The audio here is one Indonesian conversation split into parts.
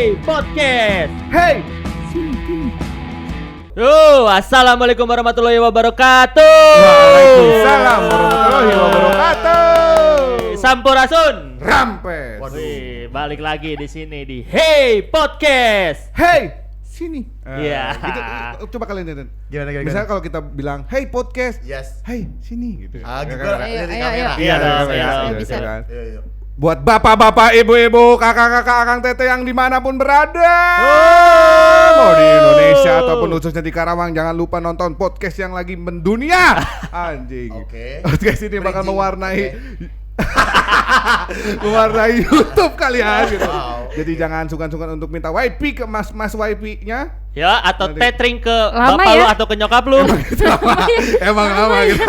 Hey Podcast. Hey, Assalamualaikum warahmatullahi wabarakatuh. Waalaikumsalam warahmatullahi wabarakatuh. Sampurasun. Rampes. Wih, balik lagi di sini di Hey Podcast. Hey, sini. Iya. Gitu, coba kalian lihat. Gimana? Misalnya kalau kita bilang Hey Podcast, Yes. Hey sini gitu. Gitu Ya kan? kan? Lihat di Ayo, kamera. Iya dong, iya, bisa. kan? Iya. Buat bapak-bapak, ibu-ibu, kakak-kakak, akang teteh yang dimanapun berada, mau di Indonesia ataupun khususnya di Karawang, jangan lupa nonton podcast yang lagi mendunia. Anjing. Oke. Podcast ini bakal Bridging, mewarnai oke. mewarnai YouTube kalian gitu. Wow. Jadi jangan sungkan-sungkan untuk minta YP ke mas YP-nya. Ya, atau Nanti. tethering ke Lama bapak ya? lu atau ke nyokap lu. Emang lama gitu.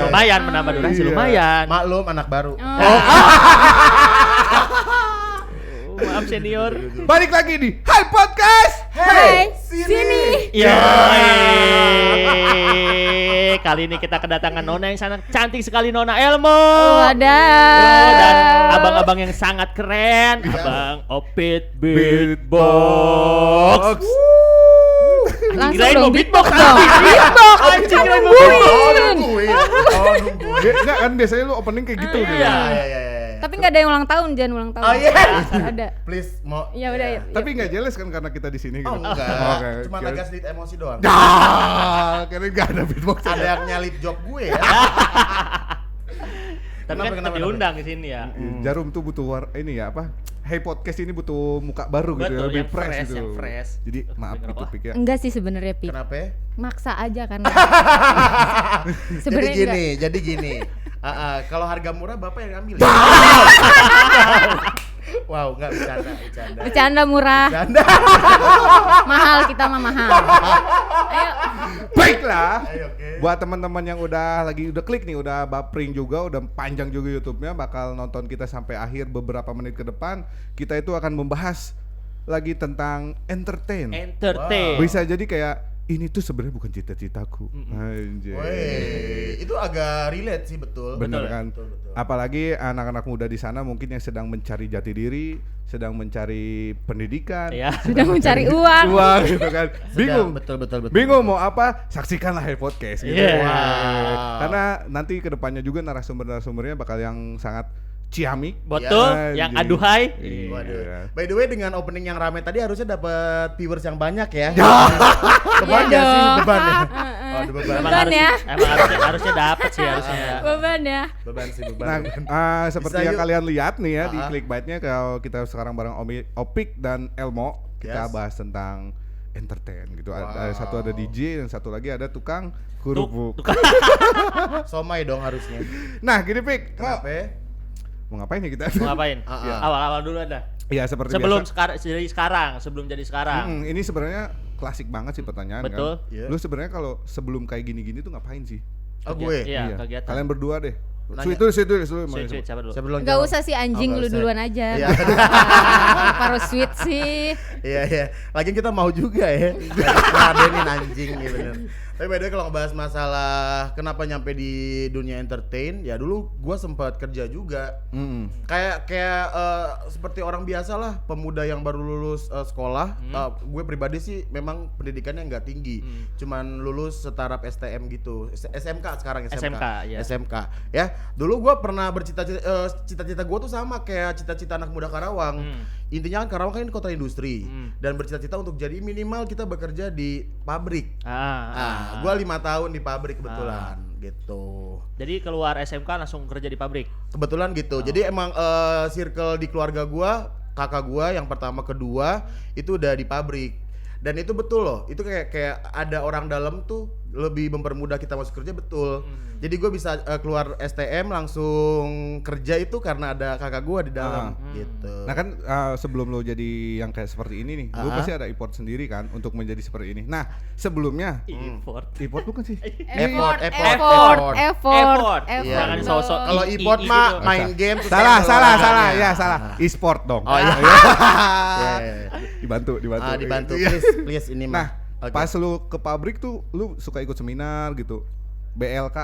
Lumayan menambah durasi Iya. lumayan. Maklum anak baru. Maaf senior. Balik lagi di Hai Podcast. Hai, sini. Ya. Kali ini kita kedatangan Nona yang sangat cantik sekali, Nona Elmo. Wadah. Dan abang-abang yang sangat keren, Abang Opit Beatbox. Langsung Kirain dong mau beatbox dong. Beatbox. Anjing, kirain mau Nungguin. Nungguin. Enggak kan biasanya lu opening kayak gitu gitu. Iya. Iya. Tapi nggak ada yang ulang tahun, jangan ulang tahun. Oh iya. Ada. Please mau. Ya udah ya. Tapi enggak jelas kan karena kita di sini gitu. Oh enggak. Oke, Cuma kira- agak sedikit emosi doang. Kira enggak ada beatbox. Ada yang nyalip job gue ya. Tapi kan Kenapa? kita diundang di sini ya. Jarum tuh butuh ini ya apa? Hey Podcast ini butuh muka baru gitu, Betul, ya, lebih yang fresh fresh, gitu. yang fresh. Jadi maaf Dengar gitu apa? Pik ya. Enggak sih sebenarnya, Pi. Kenapa? Maksa aja kan. Jadi Sebenarnya gini. Kalau harga murah bapak yang ambil. Wow, enggak bercanda. Bercanda murah, Bercanda. mahal kita mah mahal. Ayo. Baiklah. Ayo, oke. Buat teman-teman yang udah klik nih, udah bapring juga, udah panjang juga YouTube-nya, bakal nonton kita sampai akhir beberapa menit ke depan. Kita itu akan membahas lagi tentang entertain. Entertain. Bisa jadi kayak ini tuh sebenarnya bukan cita-citaku. Anjir. Woi, itu agak relate sih, betul. Bener Betul, kan? betul. Apalagi anak-anak muda di sana mungkin yang sedang mencari jati diri, sedang mencari pendidikan, Ya. Sudah mencari uang. gitu kan. Bingung. Betul. Bingung mau apa? Saksikanlah Hey Podcast gitu. Yeah. Wow. Karena nanti kedepannya juga narasumbernya bakal yang sangat ciamik. Betul, Ya, yang anjing. aduhai. Iya. Waduh. By the way, dengan opening yang rame tadi harusnya dapat viewers yang banyak ya. Iya Beban ya sih, dong. beban ya. Heeh. Waduh, beban. Beban ya. Emang harusnya dapat sih harusnya. Beban ya. Beban sih, beban. Nah, seperti Bisa yang yuk. kalian lihat nih ya di Ah. clickbaitnya, kalau kita sekarang bareng Opik dan Elmo, kita Yes. bahas tentang entertain gitu. Wow. Ada satu ada DJ dan satu lagi ada tukang kerupuk. Somai dong harusnya. Nah, gini Pik, Kenapa? mau ngapain ya kita? Mau ngapain? Ah. Awal-awal dulu ada. Ya seperti Sebelum biasa. sebelum jadi sekarang. Ini sebenarnya klasik banget sih pertanyaan Betul. kan. Iya. Lu sebenarnya kalau sebelum kayak gini-gini tuh ngapain sih? Oh, gue. Iya, kegiatan. Kalian berdua deh. Nanya. Sweet dulu. Sweet, siapa dulu? Sebelum Enggak jawab. usah sih anjing, Oh, lu nggak usah. duluan aja. Iya. Harus sweet sih. Iya. Lagian kita mau juga ya. Ngadenin anjing gitu bener. Tapi by the way kalau ngebahas masalah kenapa nyampe di dunia entertain, ya dulu gua sempat kerja juga. Kayak seperti orang biasa lah, pemuda yang baru lulus sekolah. Gue pribadi sih memang pendidikannya nggak tinggi, cuman lulus setaraf STM gitu, SMK sekarang SMK, ya. SMK ya. Dulu gue pernah cita-cita gue tuh sama kayak cita-cita anak muda Karawang. Intinya kan Karawang kan ini kota industri dan bercita-cita untuk jadi minimal kita bekerja di pabrik. Gue 5 tahun di pabrik kebetulan gitu. Jadi keluar SMK langsung kerja di pabrik. Kebetulan gitu. Jadi emang circle di keluarga gua, kakak gua yang pertama kedua itu udah di pabrik. Dan itu betul loh. Itu kayak ada orang dalam tuh lebih mempermudah kita masuk kerja, betul. Jadi gue bisa keluar STM langsung kerja itu karena ada kakak gue di dalam gitu. Nah kan sebelum lo jadi yang kayak seperti ini nih, lo pasti ada effort sendiri kan untuk menjadi seperti ini. Nah sebelumnya Effort. effort bukan sih? Effort. Effort. Iya. Jangan sosok Kalau I- e-sport I- mah gitu. main game terus Salah, cancel salah, olahraganya. ya salah. E-sport dong. Oh iya. Dibantu. Dibantu Iya. please ini Nah, mah. Oke. pas lu ke pabrik tuh lu suka ikut seminar gitu. BLK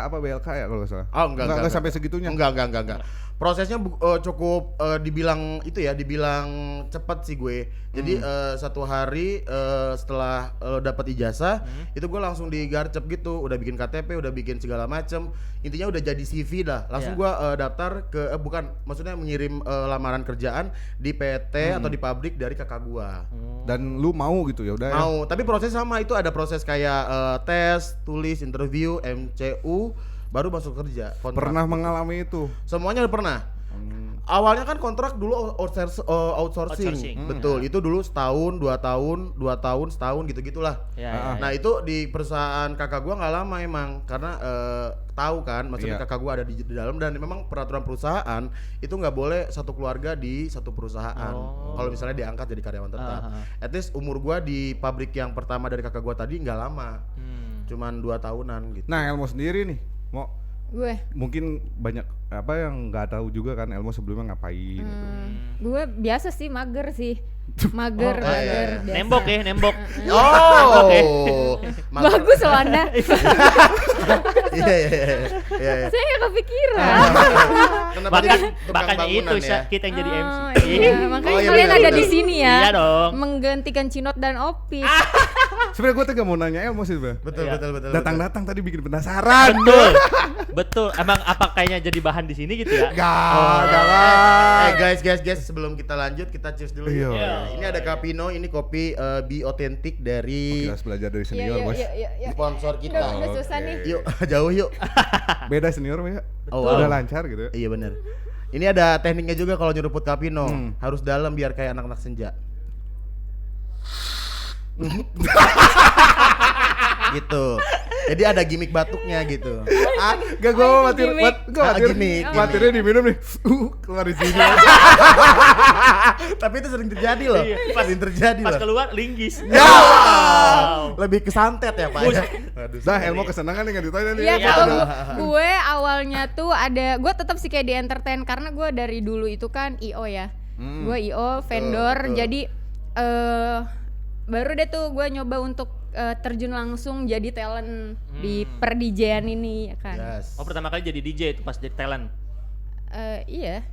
ya kalau nggak salah. Oh, enggak sampai segitunya. Enggak. Prosesnya cukup dibilang itu ya, dibilang cepat sih gue. Jadi 1 hari setelah dapat ijazah, itu gue langsung digarcep gitu, udah bikin KTP, udah bikin segala macem. Intinya udah jadi CV dah. Langsung gue daftar ke maksudnya mengirim lamaran kerjaan di PT atau di pabrik dari kakak gue. Dan lu mau gitu ya udah. Mau, tapi proses sama, itu ada proses kayak tes, tulis, interview, MCU, baru masuk kerja. Kontrak. Pernah mengalami itu. Semuanya udah pernah. Awalnya kan kontrak dulu outsourcing. Betul, itu dulu setahun, 2 tahun, setahun gitu-gitulah. Ya. Nah itu di perusahaan kakak gua nggak lama emang, karena tahu kan, maksudnya kakak gua ada di dalam, dan memang peraturan perusahaan itu nggak boleh satu keluarga di satu perusahaan. Kalau misalnya diangkat jadi karyawan tetap. At least umur gua di pabrik yang pertama dari kakak gua tadi nggak lama, cuman 2 tahunan gitu. Nah, Elmo sendiri nih, mau Gue mungkin banyak apa yang nggak tahu juga kan Elmo sebelumnya ngapain gitu. gue biasa sih mager sih. Mager biasa. Nembok. Oh, Bagus loh Anda. Iya. Saya nggak kepikiran. Kenapa jadi tukang Makanya bangunan itu ya? kita yang jadi MC. Iya, makanya Oh, iya, kalian benar, ada benar. di sini ya. Iya dong. Menggantikan Cinot dan Opis. Sebenarnya gue tuh gak mau nanya Elmo sih sebenarnya. Betul. Datang-datang tadi bikin penasaran. Betul. Emang apa kayaknya jadi bahan di sini gitu ya? Gak lah. Guys, sebelum kita lanjut kita cheers dulu. Iya. Ya. Ini ada Capino, ini kopi Be Authentic dari Kita harus belajar dari senior, Bos. sponsor kita. Udah susah nih. Yuk, jauh yuk. Beda senior ya. Oh, Udah wow. lancar gitu ya. Iya bener. Ini ada tekniknya juga kalau nyeruput Capino. Harus dalam biar kayak anak-anak senja. Gitu. Jadi ada gimmick batuknya gitu. Gak, gue khawatir, gimmick. Gimmick. khawatirnya diminum nih, keluar di sini. Tapi itu sering terjadi loh. Iya, Sering terjadi Pas loh. keluar linggis. Ya. Lebih kesantet ya Pak. ya? Waduh, Dah, Elmo kesenangan nih nggak ditanya nih. Iya, Iya, kalau bener. gue awalnya tuh gue tetap sih kayak di entertain karena gue dari dulu itu kan IO ya. Gue IO vendor, betul. jadi baru deh tuh gue nyoba untuk terjun langsung jadi talent di per DJ-an ini ya kan. Yes. Oh, pertama kali jadi DJ itu pas jadi talent. Iya,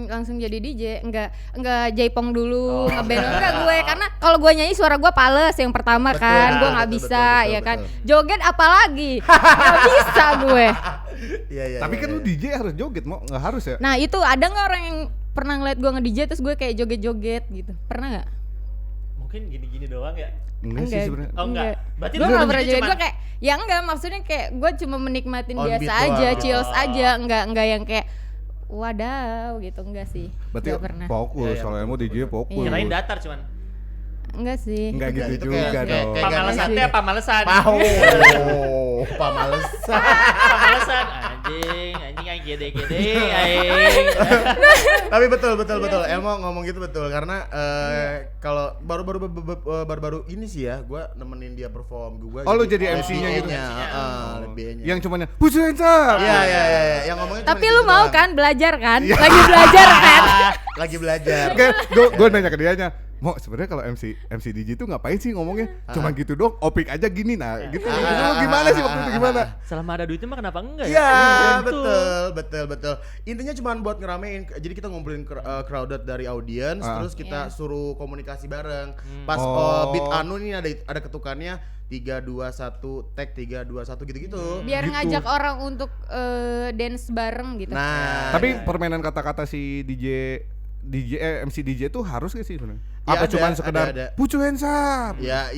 langsung jadi DJ, enggak jaipong dulu, ngeband enggak gue, karena kalau gue nyanyi suara gue pales yang pertama kan, gue nggak betul, bisa betul, ya kan, betul. joget apalagi, nggak bisa gue. Iya. Tapi kan lu DJ harus joget, mau nggak harus ya? Nah itu ada nggak orang yang pernah ngeliat gue nge-DJ terus gue kayak joget-joget gitu, pernah nggak? Mungkin gini-gini doang ya. Enggak sih sebenarnya. Oh enggak. Berarti Gue lu nggak pernah nge-DJ joget, cuman- gue kayak ya enggak, maksudnya kayak gue cuma menikmatin On biasa beat aja, doang. chills aja, enggak yang kayak wadaw gitu, enggak sih. Berarti Nggak pernah. fokus, Iya, kalau Elmo DJ fokus. Iya. Kirain datar cuman. Enggak sih. Enggak Enggak, gitu itu juga kayak- dong. kayak- Pamalesan teh apa malesan? Pamalesan. Pamalesan. Anjing aing gede-gede aing. Tapi betul. Elmo ngomong gitu betul karena kalau baru-baru ini sih ya, gua nemenin dia perform gua. Oh, lu jadi MC-nya gitu? BA-nya. Yang cuman push your hands up. Iya. Yang ngomongnya cuma Tapi gitu lu mau doang. kan belajar kan? Lagi belajar kan? Lagi belajar. Gue nanya ke dianya, mau sebenarnya kalau MC DJ itu ngapain sih ngomongnya? Cuma gitu dong, opik aja gini, nah gitu. Lu gimana sih waktu itu gimana? Selama ada duitnya mah kenapa enggak ya? Iya, Betul. betul. Intinya cuma buat ngeramein. Jadi kita ngumpulin crowded dari audience, terus kita suruh komunikasi bareng. Pas beat anu nih ada ketukannya 3 2 1 tag 3 2 1 gitu-gitu. Biar Gitu. ngajak orang untuk dance bareng gitu. Nah, Tapi permainan kata-kata si MC DJ itu harus gak sih sebenarnya? Ya, Apa ada, cuman sekedar ada. put your hands up? ya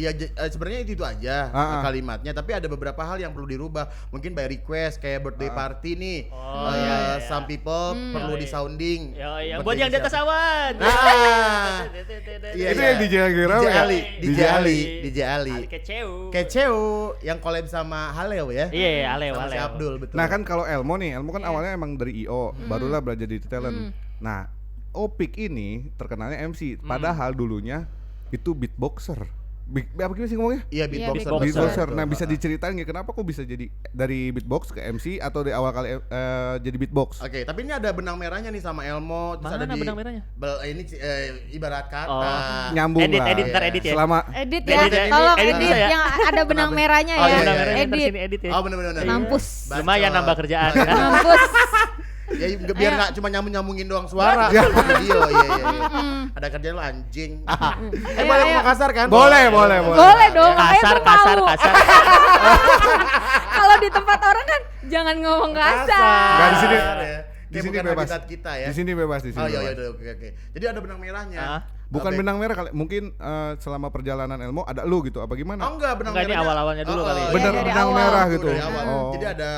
sebenarnya itu aja kalimatnya, tapi ada beberapa hal yang perlu dirubah. Mungkin by request kayak birthday party nih. Oh, iya. Some people perlu di sounding. Ya, buat yang di atas awan. Nah. Iya, Itu iya. yang DJ lagi rame ya? DJ Ali. Keceu. Keceu yang collab sama Haleo ya. Iya, Aleo. Sama si Abdul, betul. Nah kan kalau Elmo kan awalnya emang dari IO, barulah belajar di talent. Nah, Opik ini terkenalnya MC, padahal dulunya itu beatboxer. Apa gimana sih ngomongnya? Iya, beatboxer. beatboxer. Beatboxer. Betul. Nah, bisa diceritain nggak kenapa kok bisa jadi dari beatbox ke MC atau dari awal kali jadi beatbox? Oke, tapi ini ada benang merahnya nih sama Elmo. Terus Mana ada di benang merahnya? Ini ibarat kata. Oh. Nyambung Edit, lah. ntar edit ya. Selama Edit Edit ya, ya, tolong edit edit bisa ya? yang ada benang merahnya Oh, ya. iya, Benang iya. merahnya ntar Edit. sini edit ya. Oh, benar-benar. Mampus. Lumayan nambah kerjaan ya. Mampus. Ya biar nggak cuma nyambungin doang suara video. Iya. Ada kerjaan lo anjing. Boleh ngomong kasar kan? boleh. Boleh dong, makanya Kasar, gua kasar, mau. kasar. Kalau di tempat orang kan jangan ngomong kasar. Nggak, di sini. Ya. Di Kayak sini bukan bebas. habitat kita ya. Di sini bebas di sini. Oh iya bebas. oke. Jadi ada benang merahnya. Ah. Bukan Oke. benang merah kali, mungkin selama perjalanan Elmo ada lu gitu apa gimana? Oh enggak, benang Enggak, ini merahnya. awal-awalnya dulu kali ya. Bener dari benang awal. merah Tuh, gitu. dari awal. Oh. Jadi ada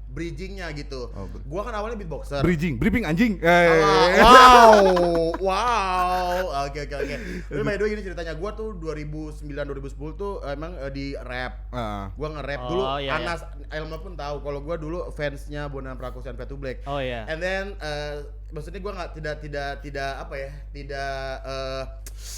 bridgingnya gitu. Oh, Gua kan awalnya beatboxer. briefing anjing. Wow. Oke. Tapi by the way gini ceritanya, gua tuh 2009 2010 tuh emang di rap. Ah. Gua nge-rap Oh, dulu. iya, Anas Elmo pun tahu kalau gua dulu fansnya Bondan Prakoso dan Fade to Black. Oh iya. And then maksudnya gua nggak tidak apa ya,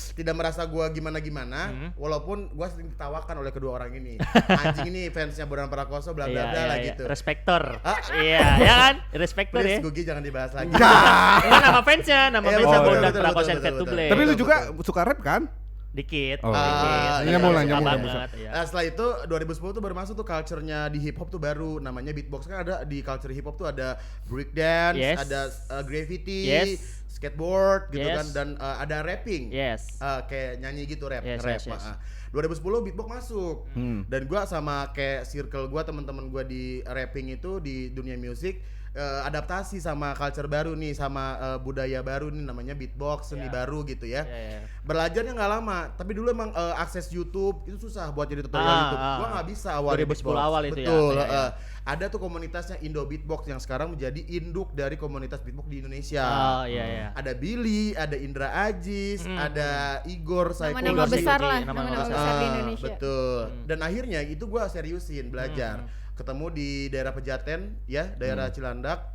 tidak merasa gua gimana walaupun gua sering ditawakan oleh kedua orang ini. Anjing ini fansnya Bondan Prakoso bla bla bla lah gitu. Respektor. Ah. Iya, ya kan? Respektor ya. Please Gugi jangan dibahas lagi. Ini nama fansnya, nama Iya, fansnya betul, Bondan betul, Prakoso betul, and Fade to betul, Black. Tapi lu betul, juga suka rap kan? Dikit. Oh. Dikit. Nyambung lah, Suka nyambung, banget, nyambung. iya. Setelah itu 2010 tuh baru masuk tuh culture-nya di hip hop tuh baru namanya beatbox. Kan ada di culture hip hop tuh ada breakdance, Yes. ada graffiti, Yes. skateboard gitu Yes. kan, dan ada rapping. Yes. Kayak nyanyi gitu rap. Yes, rap. yes, yes. 2010 beatbox masuk. Dan gua sama kayak circle gua, teman-teman gua di rapping itu di dunia musik adaptasi sama culture baru nih, sama budaya baru nih namanya beatbox, seni baru gitu ya. Iya. Belajarnya nggak lama, tapi dulu emang akses YouTube itu susah buat jadi tutorial YouTube. Gua nggak bisa awal 2010 awal itu ya. betul, Iya, iya. ada tuh komunitasnya Indo Beatbox yang sekarang menjadi induk dari komunitas beatbox di Indonesia. Oh iya. Ada Billy, ada Indra Ajis, ada Igor Saiko. Nama-nama Igor besar Saiko, lah, nama-nama nama-nama besar. besar di Indonesia. Betul. Dan akhirnya itu gua seriusin belajar. Ketemu di daerah Pejaten ya, daerah Cilandak.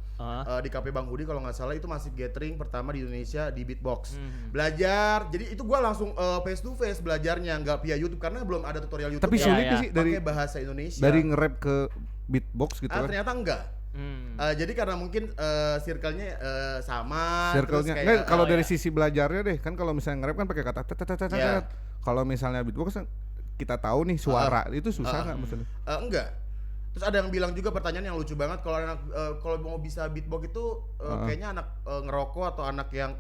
Di Cafe Bang Hudi kalau nggak salah, itu masih gathering pertama di Indonesia di beatbox. Belajar, jadi itu gua langsung face to face belajarnya, nggak via YouTube karena belum ada tutorial YouTube. Tapi yang sulit iya. sih dari pakai bahasa Indonesia. dari nge-rap ke beatbox gitu kan. Ternyata enggak. Jadi karena mungkin circle-nya sama. terus Circle-nya. kayak, Nggak, kalau dari iya. sisi belajarnya deh, kan kalau misalnya nge-rap kan pakai kata tet. Iya. Kalau misalnya beatbox kan kita tahu nih suara itu susah nggak maksudnya? enggak. Terus ada yang bilang juga pertanyaan yang lucu banget, kalau anak kalau mau bisa beatbox itu kayaknya anak ngerokok atau anak yang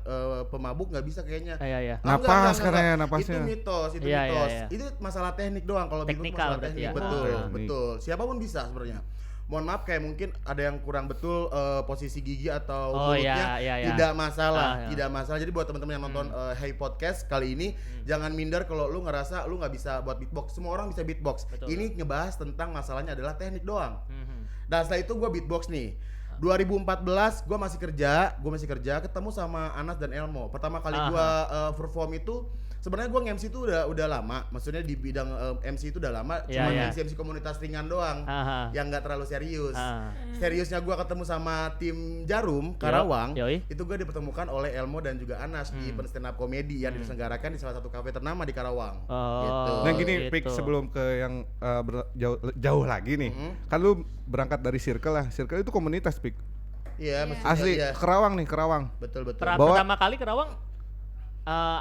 pemabuk nggak bisa kayaknya. Iya. Ah, Napas enggak. karena napasnya. Itu mitos, itu Iya, mitos. iya. Itu masalah teknik doang, kalau beatbox Teknikal masalah berarti teknik. ya. Betul, teknik. betul. Siapapun bisa sebenarnya. Mohon maaf kayak mungkin ada yang kurang betul posisi gigi atau Oh, mulutnya, iya. tidak masalah, Iya. tidak masalah. Jadi buat teman-teman yang nonton Hey Podcast kali ini, jangan minder kalau lu ngerasa lu nggak bisa buat beatbox. Semua orang bisa beatbox. Betul. Ini ngebahas tentang masalahnya adalah teknik doang. Dan setelah itu gue beatbox nih. 2014 gue masih kerja, ketemu sama Anas dan Elmo. Pertama kali gue perform itu, sebenarnya gue MC itu udah lama, maksudnya di bidang MC itu udah lama, Iya, cuma iya. MC komunitas ringan doang, Aha. yang nggak terlalu serius. Ah. Seriusnya gue ketemu sama tim Jarum Karawang, Yoi. itu gue dipertemukan oleh Elmo dan juga Anas di event stand up comedy yang diselenggarakan di salah satu kafe ternama di Karawang. Oh. Gitu. Nah gini, gitu. Pik, sebelum ke yang jauh lagi nih, kan lu berangkat dari Circle lah. Circle itu komunitas, Pik. Iya, maksudnya Asli iya. Kerawang nih, Kerawang. Betul. Bawa- Pertama kali Kerawang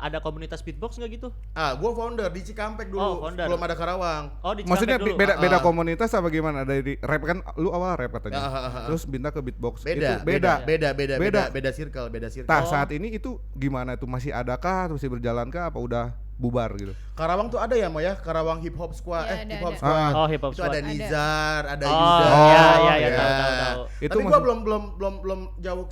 ada komunitas beatbox nggak gitu? Gue founder di Cikampek dulu, Oh, founder. belum ada Karawang. Oh di Maksudnya Cikampek dulu. beda komunitas apa gimana? Dari rap kan lu awal rap katanya. Ah. Terus pindah ke beatbox. Beda, Itu beda. beda circle. Nah, saat ini itu gimana tuh? Masih adakah? Masih berjalankah apa udah bubar gitu? Karawang tuh ada ya, Mo ya? Karawang Hip Hop Squad, Iya, Hip ada, Hop ada. Squad. Oh, Hip Hop Itu ada Squad. Nizar, ada Oh, Yuda. iya, ya. tahu. Itu Tapi gua masih- belum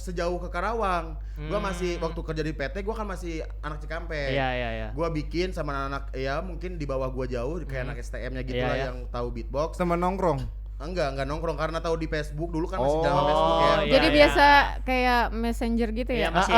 sejauh ke Karawang. Gua masih waktu kerja di PT, gua kan masih anak Cikampek. Iya. Gua bikin sama anak ya mungkin di bawah gua jauh kayak anak STM-nya gitu Iya, lah iya. yang tahu beatbox. Temen nongkrong. Enggak nongkrong karena tahu di Facebook dulu kan masih Oh, zaman Facebook ya. iya. Jadi biasa kayak messenger gitu Iya, ya. masih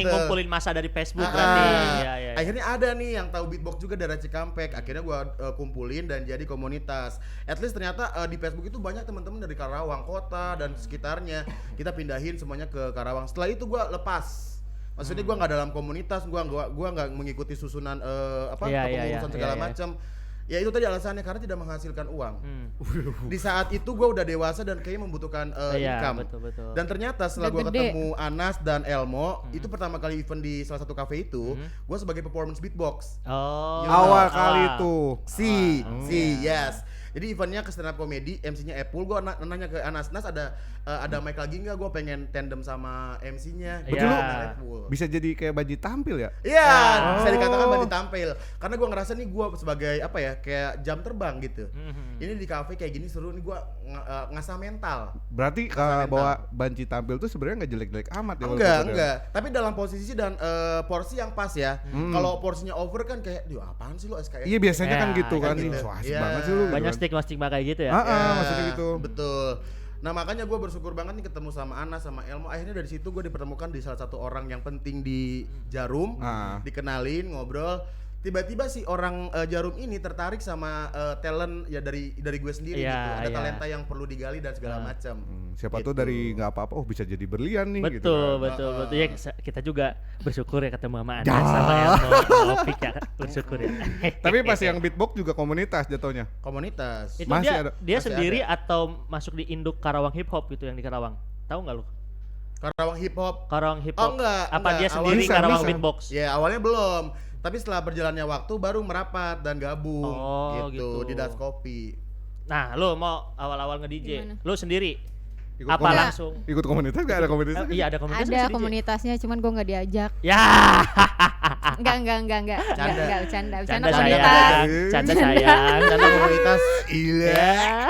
betul. ngumpulin masa dari Facebook berarti. Iya. Akhirnya ada nih yang tahu beatbox juga dari Cikampek. Akhirnya gua kumpulin dan jadi komunitas. At least ternyata di Facebook itu banyak teman-teman dari Karawang kota dan sekitarnya. Kita pindahin semuanya ke Karawang. Setelah itu gua lepas. Maksudnya gue nggak dalam komunitas, gue nggak mengikuti susunan kepengurusan segala macam. Ya itu tadi alasannya karena tidak menghasilkan uang. Di saat itu gue udah dewasa dan kayaknya membutuhkan income. Betul. Dan ternyata setelah gue Udah gede. ketemu Anas dan Elmo, itu pertama kali event di salah satu cafe itu, gue sebagai performance beatbox. Oh. Awal kali itu. Yes. Jadi eventnya ke stand up comedy, MC-nya Apple. Gue nanya ke Anas, ada mic lagi nggak? Gue pengen tandem sama MC-nya. Betul lu? Apple. Bisa jadi kayak Banji tampil ya? Iya, bisa dikatakan Banji tampil. Karena gue ngerasa nih gue sebagai apa ya, kayak jam terbang gitu. Ini di cafe kayak gini seru nih, gue ngasah mental. Berarti bahwa Banji tampil tuh sebenarnya nggak jelek-jelek amat ya? Enggak. Tapi dalam posisi dan porsi yang pas ya. Kalau porsinya over kan kayak, apaan sih lo SKS? Iya biasanya kan gitu kan. gitu. Ih, asik Iya. banget sih lu. Banyak gitu stigma kayak gitu ya. kan. Maksudnya gitu. Betul. Nah makanya gue bersyukur banget nih ketemu sama Anas sama Elmo. Akhirnya dari situ gue dipertemukan di salah satu orang yang penting di Jarum. Dikenalin, ngobrol. Tiba-tiba si orang Jarum ini tertarik sama talent ya dari gue sendiri Iya, gitu. Ada iya. talenta yang perlu digali dan segala macam. Siapa tuh Gitu. dari nggak apa-apa, bisa jadi berlian nih gitu Betul, kan. betul. Ya kita juga bersyukur ya ketemu sama Anda sama Elmo, sama Opik ya, bersyukur ya. Tapi pas yang beatbox juga komunitas jatuhnya. Komunitas. Itu Masih dia ada. dia Masih sendiri atau masuk di induk Karawang Hip Hop gitu yang di Karawang? Tahu nggak lu? Karawang hip hop. Karawang Hip Oh Hop. enggak. Apa dia Awalnya sendiri bisa, Karawang bisa. Beatbox? Ya awalnya belum. Tapi setelah berjalannya waktu baru merapat dan gabung Oh, gitu. di Das Kopi. Nah, lu mau awal-awal nge-DJ, Gimana? lu sendiri Ikut apa komunitas. langsung? Ikut komunitas nggak ada komunitas? Iya ada komunitas nggak Ada sih, DJ? komunitasnya, cuman gue nggak diajak. Ya, Enggak, Canda. bercanda canda komunitas. sayang, canda sayang, canda Komunitas Ya.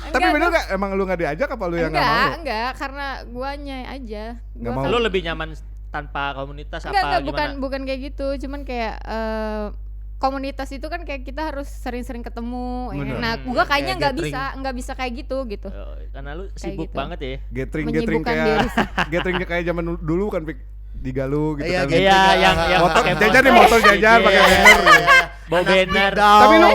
Tapi bener nggak? Emang lu nggak diajak apa lu yang nggak mau? Enggak, karena guanya aja. Nggak Gua mau. Lu lebih nyaman tanpa komunitas Enggak, apa gimana? bukan kayak gitu, cuman kayak komunitas itu kan kayak kita harus sering-sering ketemu. Ya. Bener. Nah, gua kayaknya Kayak nggak bisa kayak gitu. Oh, karena lu Kayak sibuk gitu. banget ya. Gathering Menyibukkan kayak diri sih. gatheringnya kayak zaman dulu kan Pik. Di Galuh gitu Iya, kan. gitu. Iya, yang Motor pakai jajan nih, motor jajan pakai Iya. banner. Bawa banner. Tapi lu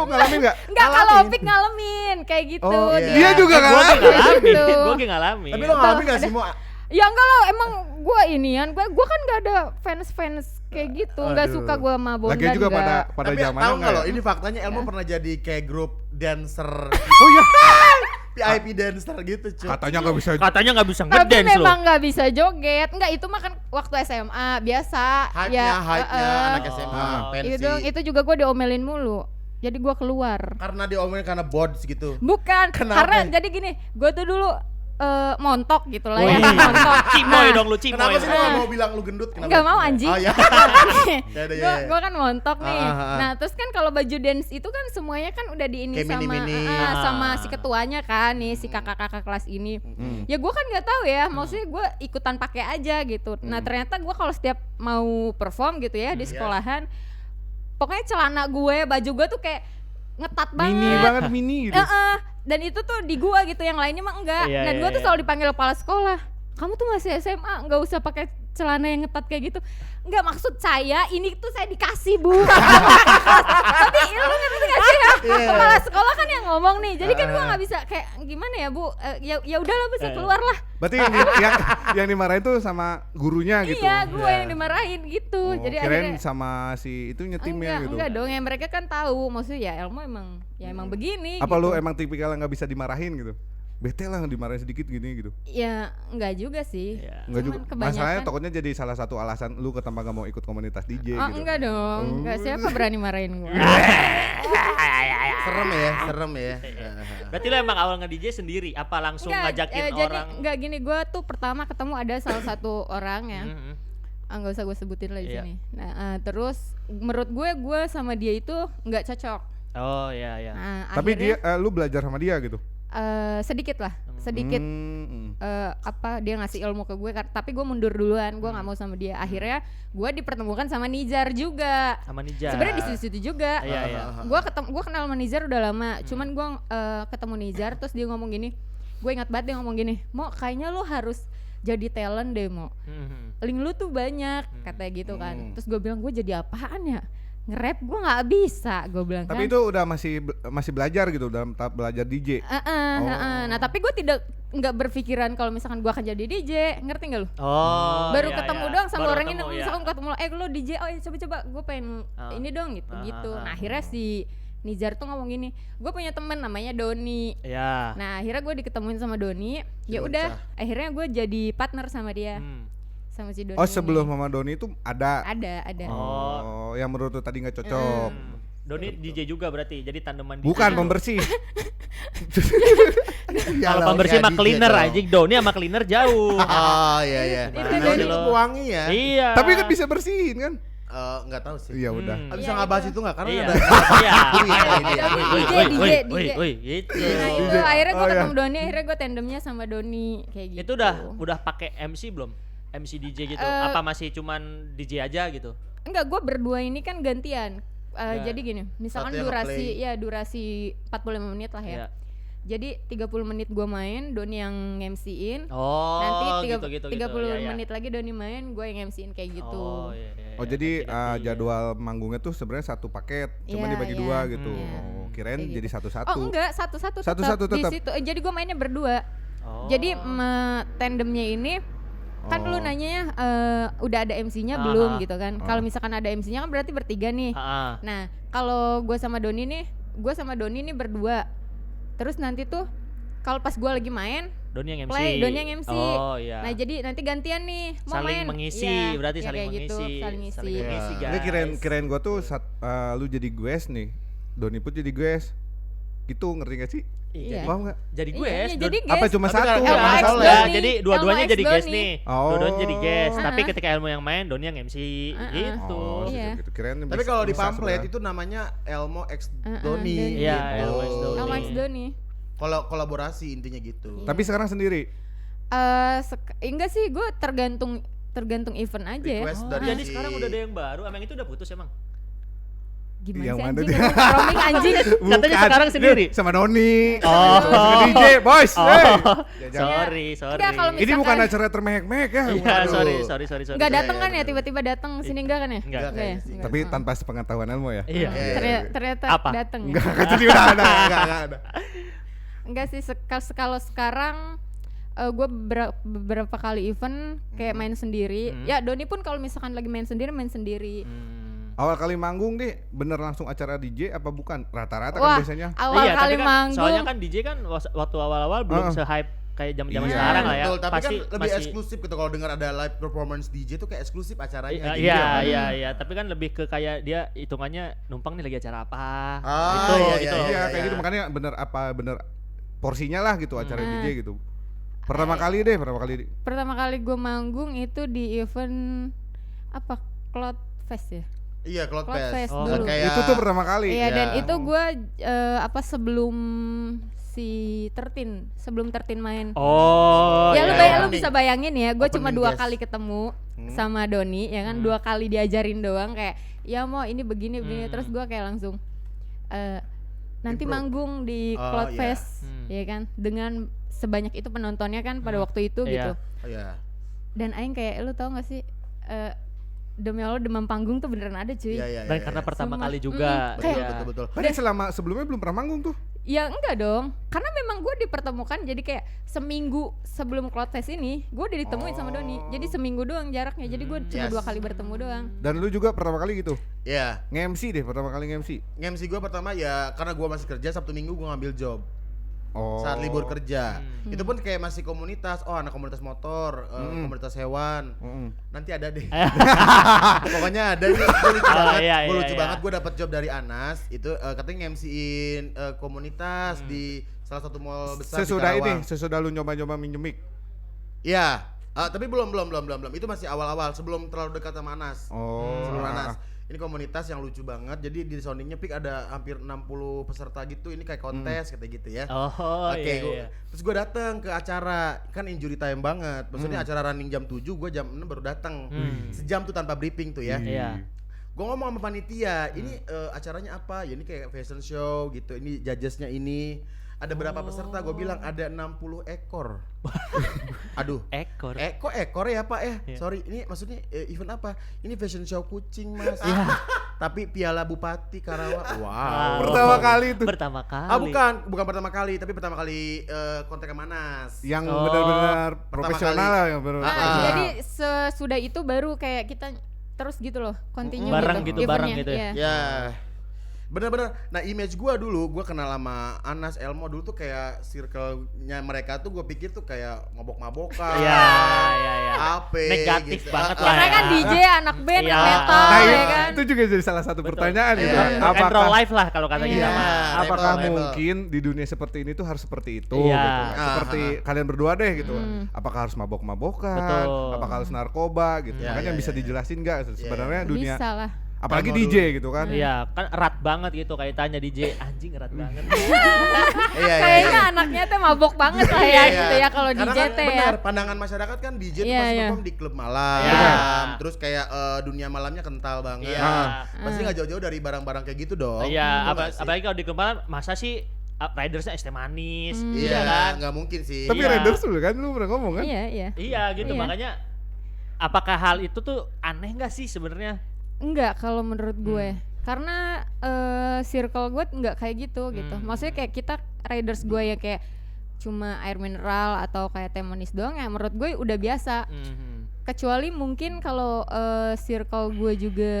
ngalamin nggak? Enggak, kalau Opik ngalamin kayak gitu. Oh, iya. dia juga Gua ngalamin. ngalamin, Gitu. gua ngalamin. Tapi lo ngalamin gak sih mau? Ya enggak lah, emang gua inian, gua kan enggak ada fans kayak gitu. Enggak Aduh. suka gua sama Bondan. Lagian juga pada Tapi zamannya tahu nggak nggak lo? ya? Ini faktanya Elmo pernah jadi kayak grup dancer, Oh iya. VIP dancer gitu cuy. Katanya nggak bisa. Katanya nggak bisa Tapi ngedance lu. memang nggak bisa joget. Enggak, itu mah kan waktu SMA biasa. Hype-nya anak SMA, Oh, pensi. Itu juga gua diomelin mulu. Jadi gua keluar. Karena diomelin karena bods gitu. Bukan, Kenapa? karena jadi gini, gua tuh dulu montok gitu lah Wih, ya, montok. Cimoy dong lu, cimoy. Kenapa sih lo gak mau bilang lu gendut? Kenapa? Nggak mau, anjing. Oh iya. Gua kan montok nih. Ah. Nah, terus kan kalau baju dance itu kan semuanya kan udah di ini Kayak sama mini-mini. sama si ketuanya kan nih, si kakak-kakak kelas ini. Ya gua kan nggak tahu ya, maksudnya gua ikutan pakai aja gitu. Nah, ternyata gua kalau setiap mau perform gitu ya di sekolahan, pokoknya celana gue, baju gue tuh kayak ngetat banget. Mini banget mini gitu. Dan itu tuh di gua gitu, yang lainnya mah enggak. Iya, Nah, iya, gua tuh iya. selalu dipanggil kepala sekolah. Kamu tuh masih SMA, nggak usah pakai celana yang ngetat kayak gitu. Enggak, maksud saya ini tuh saya dikasih, Bu. Tapi lu ngerti gak sih ya? Kepala sekolah kan yang ngomong nih. Jadi kan gua nggak bisa kayak gimana ya, Bu? Ya udahlah, bisa keluar lah. Berarti yang dimarahin tuh sama gurunya gitu. Iya, gua yang dimarahin gitu. Oh, Jadi kirain akhirnya sama si itu nyetimnya gitu. enggak dong, ya mereka kan tahu. Maksudnya ya Elmo emang begini. Apa gitu. lu emang tipikal yang nggak bisa dimarahin gitu? Bete lah dimarahin sedikit gini gitu. Ya enggak juga sih. Iya. Enggak juga. Cuman kebanyakan- Masalahnya takutnya jadi salah satu alasan lu ketambah gak mau ikut komunitas DJ Oh, gitu. enggak dong. Enggak, siapa berani marahin gua. Serem ya. Berarti lu emang awal nge-DJ sendiri apa langsung ngajakin jadi orang? enggak gini, gue tuh pertama ketemu ada salah satu orang ya, Mhm. nggak usah gue sebutin lah di Iya. sini. Nah, terus menurut gue sama dia itu nggak cocok. Oh iya iya. Nah, Tapi akhirnya, dia lu belajar sama dia gitu. sedikit sedikit apa dia ngasih ilmu ke gue, tapi gue mundur duluan, gue nggak mau sama dia. Akhirnya gue dipertemukan sama Nizar juga. Sama Nija. Sebenarnya di situ juga. Iya iya. Gue kenal sama Nizar udah lama, cuman gue ketemu Nizar terus dia ngomong gini, gue ingat banget dia ngomong gini, Mo kayaknya lo harus jadi talent deh Mo, Mhm. link lu tuh banyak katanya gitu kan. Terus gue bilang gue jadi apaan ya? nge-rap gue nggak bisa, gue bilang Tapi kan. itu udah masih belajar gitu, dalam tahap belajar DJ. Nah tapi gue nggak berpikiran kalau misalkan gue akan jadi DJ, ngerti nggak lu? Oh. Baru iya, ketemu iya. doang sama Baru orang ini, ketemu, ya. misalkan ketemu lo DJ, oh ya coba gue pengen ini dong gitu. Nah akhirnya si Nizar tuh ngomong gini, gue punya temen namanya Doni. Ya. Nah akhirnya gue diketemuin sama Doni, ya Si udah bocah. akhirnya gue jadi partner sama dia, sama si Doni. Oh sebelum ini. Mama Doni itu ada. Ada. Oh, yang menurut lu tadi nggak cocok. Doni DJ juga berarti, jadi tandeman DJ. Bukan pembersih. Kalau pembersih sama cleaner anjing, Doni sama cleaner jauh. Oh iya. Itu Doni Doni. itu pewangi ya. Iya. Tapi kan bisa bersihin kan? Nggak tahu sih. Iya udah. Bisa Iya, nggak bahas itu. itu nggak? Karena Iya. ada. Iya. DJ. Woi, gitu. Nah itu DJ. akhirnya gue Oh, ketemu iya. Doni, akhirnya gue tandemnya sama Doni kayak gitu. Itu udah pakai MC belum? MC DJ gitu. Apa masih cuman DJ aja gitu? Enggak, gue berdua ini kan gantian. Jadi gini, misalkan Satu yang durasi 45 menit lah ya. Iya. Jadi 30 menit gue main, Doni yang MC-in. Oh, Nanti gitu. 30 Iya, iya. menit lagi Doni main, gue yang MC-in kayak gitu. Oh, iya. Oh jadi jadwal manggungnya tuh sebenarnya satu paket, cuma Iya, dibagi iya. dua gitu. Iya. Oh, kirain Kayak jadi gitu. satu-satu. Oh enggak, satu-satu Satu-satu di tetap. situ. Jadi gue mainnya berdua. Oh. Jadi tandemnya ini kan lu nanyanya udah ada MC-nya Aha. belum gitu kan. Kalau misalkan ada MC-nya kan berarti bertiga nih. Ah, Nah, kalau gue sama Doni nih berdua. Terus nanti tuh kalau pas gue lagi main, Doni yang MC. Doni yang MC. Oh iya. Nah, jadi nanti gantian nih mau Saling main. mengisi, Iya, berarti iya, saling kayak mengisi. Gitu, saling ngisi. Saling mengisi, Iya. guys. Ini kirain gue tuh lu jadi guest nih, Doni pun jadi guest. Gitu ngerti gak sih? Iya. Paham nggak? Jadi gue Iya, Don- jadi Apa guys. cuma Tapi satu? kan- Enggak, LMX maksudnya Doni. jadi dua-duanya LMX jadi guest Doni. nih. Oh. Dua-duanya jadi guest, tapi Uh-uh. ketika Elmo yang main, Doni yang MC gitu. Oh, Iya. gitu. Kirain Tapi kalau di bisa pamflet sebenarnya. itu namanya Elmo X Doni. Doni. Iya, gitu. Elmo X Doni. LMX Doni. Kalau kolaborasi intinya gitu. Tapi sekarang sendiri. Enggak sih, gue tergantung event aja ya. Request Oh, dari jadi si- sekarang udah ada yang baru, emang itu udah putus emang? Gimana Yang sih mana anjing? dia? Ngomong roaming anjing. Katanya sekarang sendiri. Sama Doni. Oh. Sama DJ, boys. Oh, Hey. sorry. Enggak, kalau Ini bukan misalkan- acara termehek-mehek ya. Iya, Waduh. sorry. Enggak datang kan ya, tiba-tiba datang sini enggak kan ya? Enggak. Enggak, ya? sih. Tapi tanpa sepengetahuan Elmo ya. Iya. Ternyata Apa? datang ya. Enggak, kan tadi udah ada. Enggak ada. Enggak sih, kalau sekarang gue beberapa kali event kayak main sendiri. Ya Doni pun kalau misalkan lagi main sendiri. Awal kali manggung nih bener langsung acara DJ apa bukan? Rata-rata Wah, kan biasanya. awal Iya, kali tapi kan manggung. soalnya kan DJ kan waktu awal-awal belum se-hype kayak zaman-zaman Iya, sekarang lah ya. Betul, tapi Pasti kan lebih eksklusif gitu kalau dengar ada live performance DJ tuh kayak eksklusif acaranya. gitu ya. Iya, tapi kan lebih ke kayak dia hitungannya numpang nih lagi acara apa. Ah, gitu, iya, gitu. Iya, iya, kayak iya. gitu makanya bener porsinya lah gitu acara DJ gitu. Pertama kali. Pertama kali gue manggung itu di event apa? Cloud Fest ya. Iya, Cloud Cloud Fest. Fest Oh, dulu. Kayak Itu tuh pertama kali. Iya, dan Iya. itu gue sebelum si 13 main. Oh, Ya iya. lu bisa bayangin ya, gue cuma Opening 2 guest. kali ketemu sama Doni ya kan, 2 kali diajarin doang kayak ya mau ini begini terus gue kayak langsung nanti Improve. manggung di Oh, Cloud iya. Fest ya kan, dengan sebanyak itu penontonnya kan pada waktu itu Iya. gitu. Oh, iya. Dan aing kayak lu tau gak sih demi Allah demam panggung tuh beneran ada cuy. Iya, iya. Dan iya, karena iya. pertama Sumpah. kali juga. Betul, iya. betul. Padahal sebelumnya belum pernah manggung tuh. Ya enggak dong, karena memang gue dipertemukan jadi kayak seminggu sebelum Cloud Fest ini gue udah ditemuin sama Doni. Jadi seminggu doang jaraknya, jadi gue cuma Yes. 2 kali bertemu doang. Dan lu juga pertama kali gitu. Iya. Nge-MC deh pertama kali nge-MC. MC gue pertama ya karena gue masih kerja, Sabtu Minggu gue ngambil job. Oh. Saat libur kerja. Itu pun kayak masih komunitas, anak komunitas motor, komunitas hewan. Nanti ada deh. Pokoknya ada nih, gue lucu banget. iya, Gue iya, lucu iya. banget, gue dapat job dari Anas. Itu katanya MC-in komunitas di salah satu mall besar Sesudah di Karawang. sesudah lu nyoba-nyoba minjem mic. Iya. Tapi belum. Itu masih awal-awal sebelum terlalu dekat sama Anas. Oh. Sebelum Anas. Ini komunitas yang lucu banget. Jadi di soundingnya Pik ada hampir 60 peserta gitu. Ini kayak kontes kayak gitu ya. Oh, Oke, iya. terus gue datang ke acara, kan injury time banget. Maksudnya acara running jam 7, gue jam 6 baru datang. Sejam tuh tanpa briefing tuh ya. Iya. Gue ngomong sama panitia, ini acaranya apa? Ya ini kayak fashion show gitu. Ini judgesnya ini. Ada berapa peserta? Gue bilang ada 60 ekor. Aduh. Ekor. Kok ekor ya Pak ya? Iya. Sorry, ini maksudnya event apa? Ini fashion show kucing Mas. tapi piala Bupati Karawang. Wow. Pertama kali itu. Pertama kali. Bukan pertama kali, tapi pertama kali kontak ke Manas. Yang Oh. benar-benar Pertama profesional kali. lah yang benar. Jadi sesudah itu baru kayak kita terus gitu loh, continue Bareng gitu, bareng eventnya, gitu ya? iya. Ya. Bener-bener. Nah image gua dulu, gua kenal sama Anas, Elmo dulu tuh kayak circle-nya mereka tuh gua pikir tuh kayak mabok-mabokan. Iya. Apa Negatif gitu. banget Ah, lah. Karena kan Ya. DJ, anak band, Iya. anak metal Nah, ya kan. itu juga jadi salah satu pertanyaan Iya. gitu. Rock and roll life lah kalau kata kita Iya. mah. Apakah Label. mungkin di dunia seperti ini tuh harus seperti itu Iya. gitu. Seperti kalian berdua deh gitu. Hmm. Apakah harus mabok-mabokan? Betul. Apakah harus narkoba gitu. Iya, Makanya iya, bisa iya. dijelasin enggak sebenarnya dunia Bisa lah. apalagi Elmo DJ gitu kan. Iya, kan erat banget gitu kaitannya DJ. Anjing erat banget. Iya. Kayaknya anaknya tuh mabok banget lah ya Iya. gitu ya kalau Karena DJ kan teh ya. benar, pandangan masyarakat kan DJ tuh Iya, pasti iya. nongkrong di klub malam. Iya. Terus kayak dunia malamnya kental banget. Iya. Pasti nggak jauh-jauh dari barang-barang kayak gitu dong. Iya, Bener nggak sih? apalagi kalau di klub malam masa sih ridersnya es teh manis. Iya kan? nggak mungkin sih. Tapi Iya. Raiders dulu kan lu pernah ngomong kan? Iya, iya. Iya gitu, Iya. makanya apakah hal itu tuh aneh nggak sih sebenarnya? Enggak kalau menurut gue. Karena circle gue enggak kayak gitu gitu. Maksudnya kayak kita riders gue ya kayak cuma air mineral atau kayak teh manis doang ya menurut gue udah biasa. Kecuali mungkin kalau circle gue juga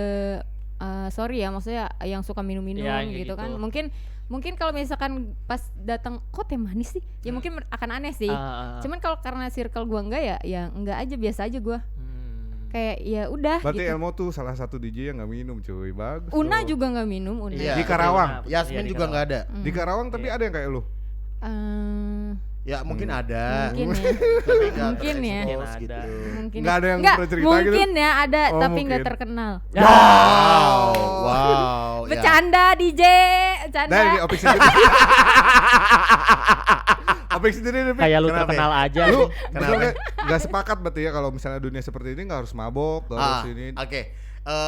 sorry ya maksudnya yang suka minum-minum Iya, yang kayak gitu kan. gitu. Mungkin kalau misalkan pas datang kok teh manis sih ya mungkin akan aneh sih. Cuman kalau karena circle gue enggak ya enggak aja, biasa aja gue. Kayak ya udah Berarti gitu. Elmo tuh salah satu DJ yang nggak minum cuy. Bagus. Una tuh. juga nggak minum, Una. Iya. Di Karawang. Yasmin Iya, di juga nggak ada. Di Karawang tapi ada yang kayak lu. Ya mungkin ada. Mungkin ya. Tapi nggak Mungkin ya. terekspos Mungkin gitu. ada. Mungkin. Nggak ada yang Nggak, pernah cerita gitu? mungkin ya ada Oh, tapi nggak mungkin. terkenal. Wow. Wow. ya. Bercanda DJ, bercanda. Nah ini Opik sendiri. Opik sendiri nih, Pik. Kayak lu Kenapa terkenal aja. Lu Kenapa? maksudnya nggak sepakat berarti ya kalau misalnya dunia seperti ini nggak harus mabok, nggak harus ini. Oke.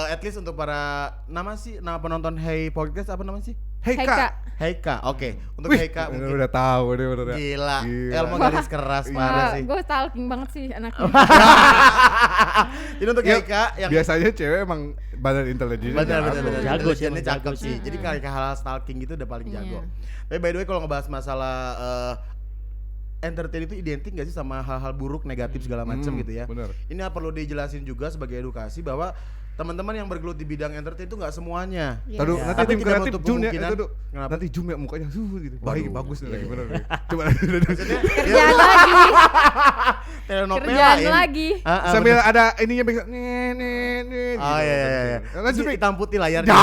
At least untuk para nama penonton Hey Podcast apa namanya sih? Hei Hai, Kak. Kak. Heika. Oke. Untuk Wih, Heika bener, mungkin udah tahu deh bener ya. gila. Gila. Elmo garis keras parah Wah, sih. gue stalking banget sih anaknya. Jadi untuk Ya, Heika yang biasanya cewek emang badan intelijen. benar. Jago sih, Intelijennya emang cakep jago sih. sih. Jadi kayak hal-hal stalking gitu udah paling jago. Iya. Tapi by the way kalau ngebahas masalah entertain itu identik gak sih sama hal-hal buruk, negatif segala macam gitu ya. Bener. Ini perlu dijelasin juga sebagai edukasi bahwa teman-teman yang bergelut di bidang entertain itu nggak semuanya. Iya. Taduh, Iya. nanti Tapi tim tidak kreatif menutup Jun ya, kemungkinan. itu Kenapa? nanti Jun ya mukanya gitu. Wah, Waduh, bagus nih lagi iya. bener nih. Coba Maksudnya Kerjaan lagi, telenovela kerjaan ya. lagi. sambil ada ininya bisa nih. Oh iya. Lanjut, Terus Pik. hitam putih layarnya.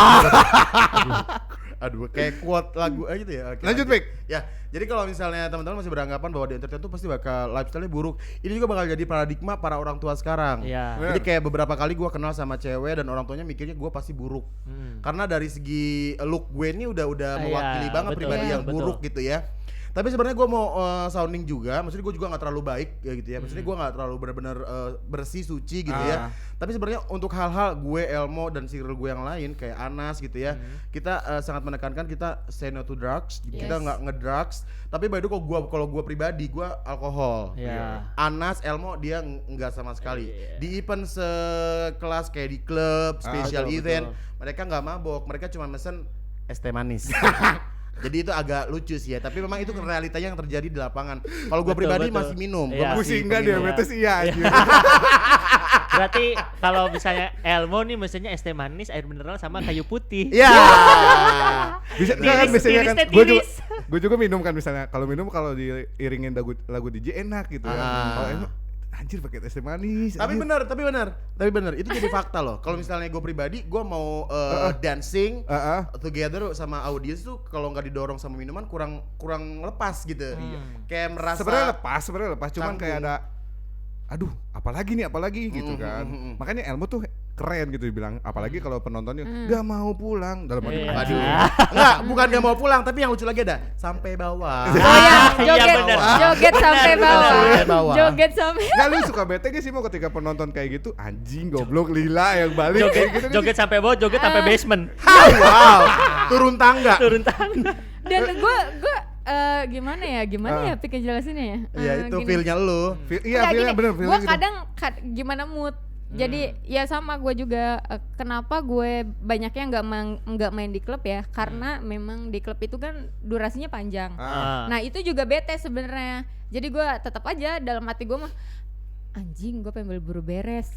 Aduh, kayak quote lagu aja gitu ya. Oke, Lanjut, Pik. Ya, jadi kalau misalnya teman-teman masih beranggapan bahwa di entertain itu pasti bakal lifestyle-nya buruk, ini juga bakal jadi paradigma para orang tua sekarang. Iya. Jadi kayak beberapa kali gua kenal sama cewek dan orang tuanya mikirnya gua pasti buruk. Karena dari segi look gue ini udah mewakili Iya, banget betul, pribadi yang betul. buruk gitu ya. Tapi sebenarnya gue mau sounding juga, maksudnya gue juga nggak terlalu baik ya gitu ya. Maksudnya gue nggak terlalu benar-benar bersih suci gitu ya. Tapi sebenarnya untuk hal-hal gue Elmo dan circle gue yang lain kayak Anas gitu ya, kita sangat menekankan kita say no to drugs. Kita nggak ngedrugs. Tapi by the way kalau gue pribadi gue alkohol. Iya. Anas, Elmo dia nggak sama sekali. Di event sekelas kayak di klub, special betul, event, betul. mereka nggak mabok, mereka cuma mesen es teh manis. Jadi itu agak lucu sih ya, tapi memang itu realitanya yang terjadi di lapangan. Kalau gue Betul, pribadi betul. masih minum, Iya. gua Pusing masih enggak peminum. diabetes iya anjir. Berarti kalau misalnya Elmo nih mestinya es teh manis, air mineral sama kayu putih. Iya. Bisa Tiris, kan biasanya tiris kan teh gue juga tiris. gue juga minum kan misalnya kalau minum kalau diiringin lagu DJ enak gitu ya. Kalau enak anjir pakai es teh manis. Tapi anjir. benar, itu jadi fakta loh. Kalau misalnya gue pribadi, gue mau dancing together sama audiens tuh kalau nggak didorong sama minuman kurang lepas gitu. Kayak merasa Sebenarnya lepas, cuman canggung. kayak ada aduh, apalagi gitu kan. Makanya Elmo tuh keren gitu dibilang, apalagi kalau penontonnya gak mau pulang dalam hati. Iya. Aduh. Enggak, bukan gak mau pulang, tapi yang lucu lagi ada sampai bawah. Oh ya, Iya, joget, bener. joget sampai Bener, bawah. sampai bawah. Joget sampai. Gak lu suka bete gak sih mau ketika penonton kayak gitu? Anjing goblok lila yang balik Joget, kayak gitu kan. joget sampai bawah, joget sampai basement. Wow, turun tangga. Turun tangga. Dan gue gimana ya pikir jelasinnya ya. Iya, itu Gini. feel-nya lu. Iya, Nggak, feelnya gini, bener, gue feelnya gitu. kadang gimana mood. Jadi ya sama gue juga kenapa gue banyaknya nggak main di klub ya karena memang di klub itu kan durasinya panjang. Nah itu juga bete sebenarnya. Jadi gue tetap aja dalam hati gue mah anjing gue pengen buru-buru beres.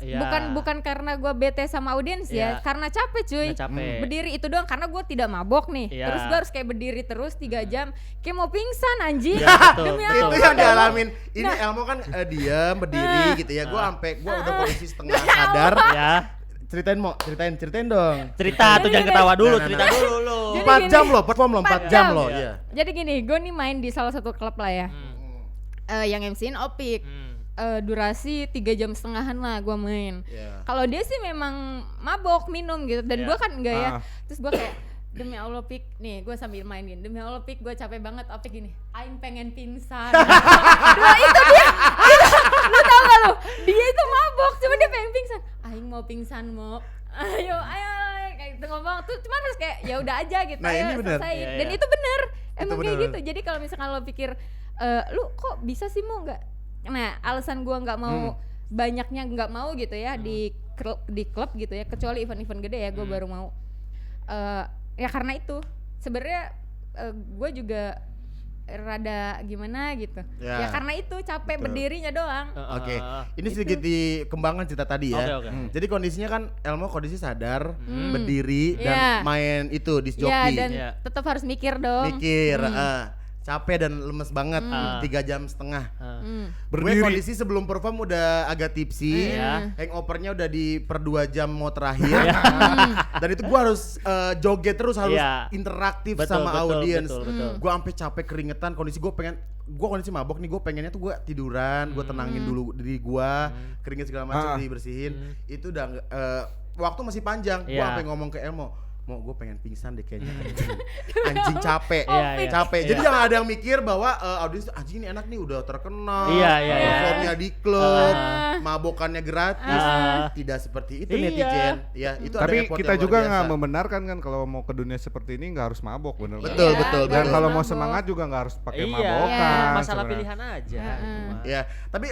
Bukan karena gue bete sama audiens ya, karena capek cuy. Berdiri itu doang karena gue tidak mabok nih. Terus gue harus kayak berdiri terus 3 jam kayak mau pingsan anjing. Demi itu yang dialamin. Ini Elmo kan diam berdiri gitu ya. Gue udah posisi setengah sadar. Ceritain dong. Cerita tuh jangan ketawa dulu, cerita dulu lu. 4 jam loh, perform lo 4 jam loh. Jadi gini, gue nih main di salah satu klub lah ya. Yang MC-in Opik. Durasi 3,5 jam lah gue main. Kalau dia sih memang mabok minum gitu dan gue kan enggak ya. Terus gue kayak demi Allah Pik, nih gue sambil mainin. Demi Allah Pik, gue capek banget. Opik gini, aing pengen pingsan. Nah itu dia, lu tau gak lu? Dia itu mabok, cuma dia pengen pingsan. Aing mau pingsan mau. Ayo kayak gitu ngomong tuh, cuman harus kayak ya udah aja gitu. Nah, ayo selesai. Dan itu bener, emang kayak gitu. Jadi kalau misalkan lo pikir, lu kok bisa sih mau nggak? Nah alasan gue nggak mau banyaknya nggak mau gitu ya di klub gitu ya, kecuali event-event gede ya gue baru mau. Ya karena itu sebenarnya gue juga rada gimana gitu. Ya karena itu capek berdirinya doang. Oke. Ini sedikit dikembangkan cerita tadi ya. Jadi kondisinya kan Elmo kondisi sadar, berdiri dan main itu disc jockey. Dan tetap harus mikir dong. Capek dan lemes banget 3,5 jam. Berdiri. Gue kondisi sebelum perform udah agak tipsi, hangovernya udah di per 2 jam mau terakhir. Dan itu gue harus joget terus, harus interaktif sama audiens. Gue sampai capek keringetan, kondisi kondisi mabok nih, gue pengennya tuh gue tiduran, gue tenangin dulu diri gue, keringet segala macam dibersihin. Itu udah waktu masih panjang, gue sampai ngomong ke Elmo, mau gue pengen pingsan deh kayaknya. Anjing capek. Jadi jangan ada yang mikir bahwa audiens anjing ini enak nih udah terkenal, performnya di klub, mabokannya gratis. Tidak seperti itu netizen. Ya, itu tapi ada kita juga nggak membenarkan kan kalau mau ke dunia seperti ini nggak harus mabok, bener. Betul. Dan kalau mau semangat juga nggak harus pakai mabokan. Masalah pilihan aja. Ya, tapi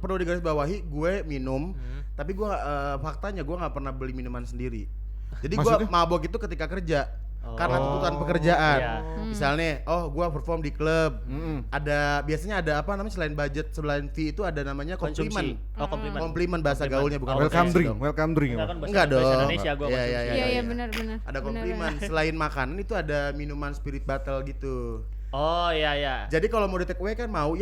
perlu digarisbawahi, gue minum, tapi gue faktanya gue nggak pernah beli minuman sendiri. Jadi gue mabok itu ketika kerja, karena tuntutan pekerjaan. Misalnya, gue perform di klub, biasanya ada apa namanya selain budget, selain fee itu ada namanya komplimen. Komplimen bahasa gaulnya bukan welcome drink. Enggak dong. Iya benar. Ada komplimen. Selain makanan itu ada minuman spirit bottle gitu. Oh iya. Jadi kalau mau di take away kan malu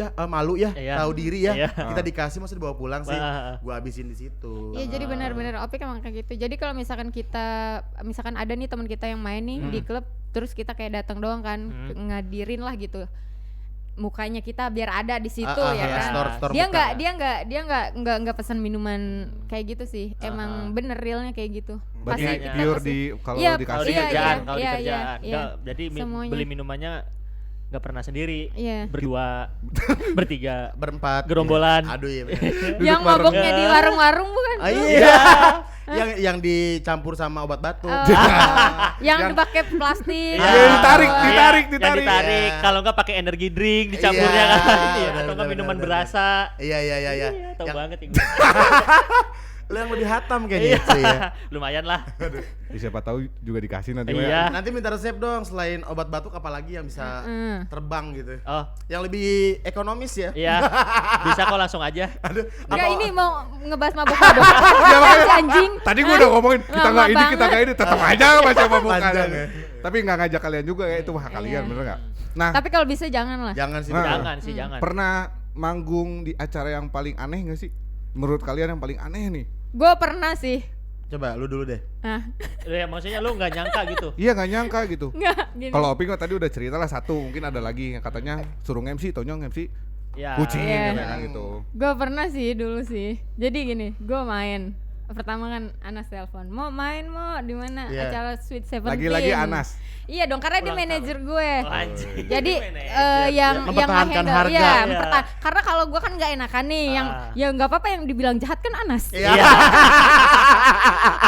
ya, tahu diri ya. Kita dikasih masa dibawa pulang sih. Gua habisin di situ. Iya, jadi benar-benar Opik emang kayak gitu. Jadi kalau misalkan ada nih teman kita yang main nih di klub, terus kita kayak datang doang kan, ngadirin lah gitu. Mukanya kita biar ada di situ ya kan. Dia enggak pesan minuman kayak gitu sih. Emang bener realnya kayak gitu. Berarti pure kalau dikasih. Kalau di kerjaan. Jadi semuanya. beli minumannya nggak pernah sendiri, berdua, bertiga, berempat, gerombolan. Aduh iya bener. Yang maboknya di warung-warung bukan? Yang dicampur sama obat batuk. Yang dipakai plastik. Ditarik. Kalau nggak pakai energy drink dicampurnya kan, atau nggak minuman berasa. Iya. Tahu banget itu. Lu yang lebih hatam kayaknya itu ya. Lumayan lah. Siapa tahu juga dikasih nanti. Nanti minta resep dong, selain obat batuk apalagi yang bisa terbang gitu. Yang lebih ekonomis ya. Iya. Bisa kok langsung aja. Enggak, ini mau ngebahas mabok-mabok. Anjing. Tadi gua udah ngomongin kita nggak ini, tetap aja macam mabokan. Tapi nggak ngajak kalian juga ya, itu hak kalian, bener nggak? Nah. Tapi kalau bisa jangan lah. Jangan sih. Pernah manggung di acara yang paling aneh nggak sih? Menurut kalian yang paling aneh nih? Gue pernah sih. Coba lu dulu deh. Ya maksudnya lu nggak nyangka gitu? Iya nggak nyangka gitu. Gini. Kalau Opik tadi udah cerita lah satu, mungkin ada lagi yang katanya suruh MC, taunya MC kucing gitu. Gue pernah sih dulu sih. Jadi gini, gue main. Pertama kan Anas telepon, mau main mau di mana? Acara Sweet Seventeen. Lagi-lagi Anas. Iya dong, karena dia manajer gue. Jadi yang mempertahankan harga. Iya, karena kalau gue kan nggak enakan nih, yang nggak apa-apa yang dibilang jahat kan Anas. Iya.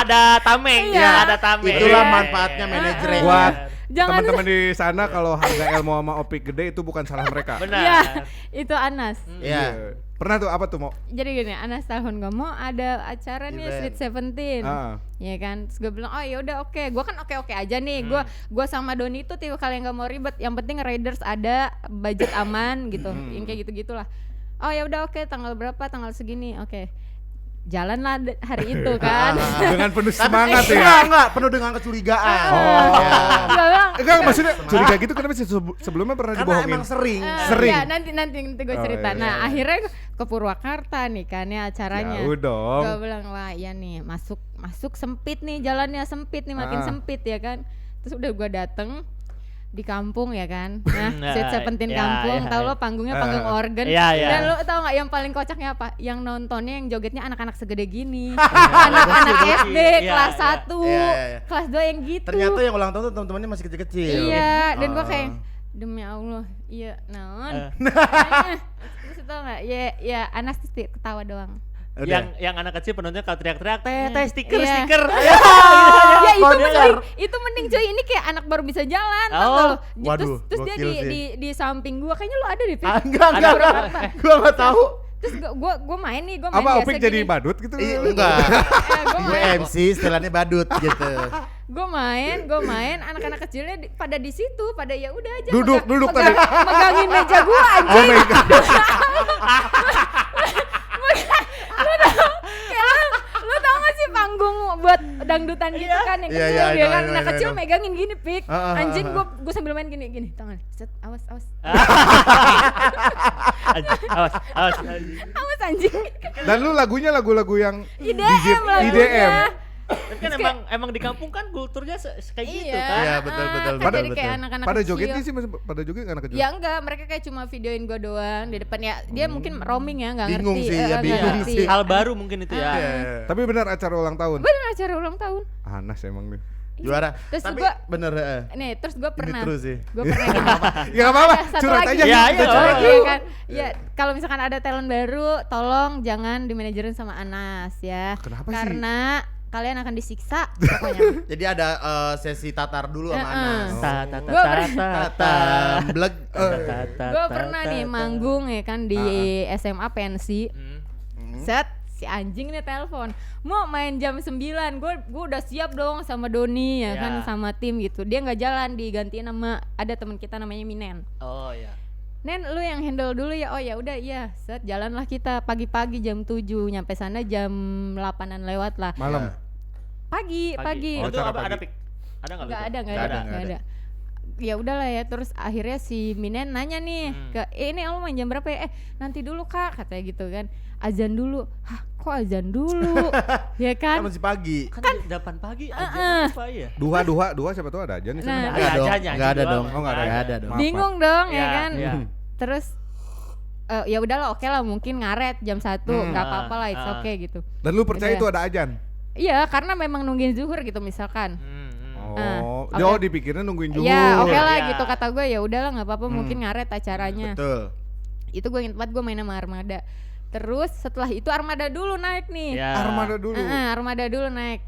Ada tameng, ada tameng. Itulah manfaatnya manajer. Jangan. Teman-teman di sana kalau harga Elmo sama Opik gede itu bukan salah mereka. Benar. Iya, itu Anas. Iya. Pernah tuh apa tuh mau? Jadi gini, Anas telepon gue mau ada acara nih Event. Sweet Seventeen, ya kan. Terus gue bilang, oh ya udah oke. Gue kan oke aja nih. Gue sama Doni itu tipe kalian nggak mau ribet. Yang penting riders ada, budget aman gitu. Yang kayak gitu-gitulah. Oh ya udah oke. Tanggal berapa? Tanggal segini. Oke. Jalan lah hari itu kan. Dengan penuh semangat Tapi ya. enggak, penuh dengan kecurigaan. Gue bilang, Enggak maksudnya curiga gitu kenapa sih sebelumnya pernah Karena dibohongin? emang sering. Sering. Ya, nanti gue Oh, cerita. iya, Nah, iya. akhirnya ke Purwakarta nih kan ya acaranya. Jauh dong. Gue bilang, wah iya nih masuk sempit nih, jalannya sempit nih, makin sempit ya kan. Terus udah gue dateng di kampung ya kan. Nah, Nah, Sweet Seventeen ya, kampung, ya, tau ya. lo panggungnya panggung organ. Iya, iya. Dan lo tau gak yang paling kocaknya apa? Yang nontonnya, yang jogetnya anak-anak segede gini. Anak-anak SD, Iya, kelas iya. 1, Iya. kelas 2 yang gitu. Ternyata yang ulang tahun tuh teman-temannya masih kecil-kecil. Iya, dan gue Ah. kayak demi Allah, iya naon. Terus tau gak? Ya Anas tuh ketawa doang. Udah. Yang anak kecil penontonnya kalau teriak-teriak teh Iya. stiker Iya. stiker. Ya itu Kode mending, itu mending cuy, ini kayak anak baru bisa jalan tau Oh, gak lo? waduh, Terus dia gokil sih. di samping gua, kayaknya lo ada deh, Pik. Ah, enggak. Purwakarta. Gua enggak tahu. Terus gua main nih, gua main Apa biasa Opik jadi gini. badut gitu? Iya, enggak. Gua Gue main, MC, setelannya badut gitu. gua main, anak-anak kecilnya pada di situ, pada ya udah aja Duduk tadi. megangin meja gua Oh anjing. my god. Lu tau gak sih panggung buat dangdutan gitu kan yang Iya, kecil iya, I dia know, kan I know, anak I kecil know. megangin gini Pik. Anjing ah. gua sambil main gini tangan. Set, awas. Awas. Awas anjing. Dan lu lagunya lagu-lagu yang IDM lagunya. IDM. Tapi kan emang di kampung kan kulturnya kayak gitu Iya. kan. Iya, betul, kan betul, jadi kayak betul. anak-anak Pada kecil. joget sih pada joget anak kecil. Ya enggak, mereka kayak cuma videoin gua doang di depan ya. Dia mungkin roaming ya, enggak Bingung ngerti. sih, ya, nggak bingung ngerti. sih. Hal baru mungkin itu ya. Iya. Tapi benar acara ulang tahun. Bener acara ulang tahun. Anas emang nih. Juara. Terus Tapi gua- bener Nih, terus gua pernah. terus sih. Gua pernah gini. Ya enggak apa-apa, Satu curhat lagi. aja. Ya, Kita iya, curhat. Iya kan? Ya, kalau misalkan ada talent baru, tolong jangan dimanajerin sama Anas ya. Kenapa sih? Karena kalian akan disiksa pokoknya. Jadi ada sesi tatar dulu sama Anas. Gua pernah- Tamblek. Gue pernah nih manggung ya kan di SMA pensi. Set si anjing nih telepon. Mau main jam 9. Gue udah siap dong sama Doni ya kan, Ya. sama tim gitu. Dia nggak jalan, digantiin sama ada teman kita namanya Minen. Oh ya. Nen, lu yang handle dulu ya. Oh ya udah, iya. Set jalanlah kita pagi-pagi jam 7, nyampe sana jam 8-an lewat lah. Malam. Pagi. Oh, Itu acara apa ada pagi. pik? Ada enggak? Nggak ada. Nggak ada. Ya udahlah ya, terus akhirnya si Minen nanya nih ke ini lu main jam berapa ya? Nanti dulu Kak, katanya gitu kan. Azan dulu. Hah, kok azan dulu? Ya Kan kan? masih pagi. Kan 8 pagi aja apa ya? Duha siapa tuh ada aja nih Nah, sana. Enggak Ada dong. aja, Enggak ada doang. dong. Oh, nggak ada. Nggak ada dong. Maaf, Bingung dong ya Iya, kan? iya. Terus ya udahlah, oke lah, mungkin ngaret jam 1, nggak apa-apa lah, it's okay gitu. Dan lu percaya Iya. itu ada ajan? Iya, karena memang nungguin zuhur gitu misalkan. Oh, oke. dia dipikirnya nungguin zuhur. Ya oke lah Iya. gitu kata gue, ya udahlah nggak apa-apa, mungkin ngaret acaranya. Betul. Itu gue inget banget, gue main sama Armada. Terus setelah itu Armada dulu naik nih. Ya. Armada dulu. Armada dulu naik.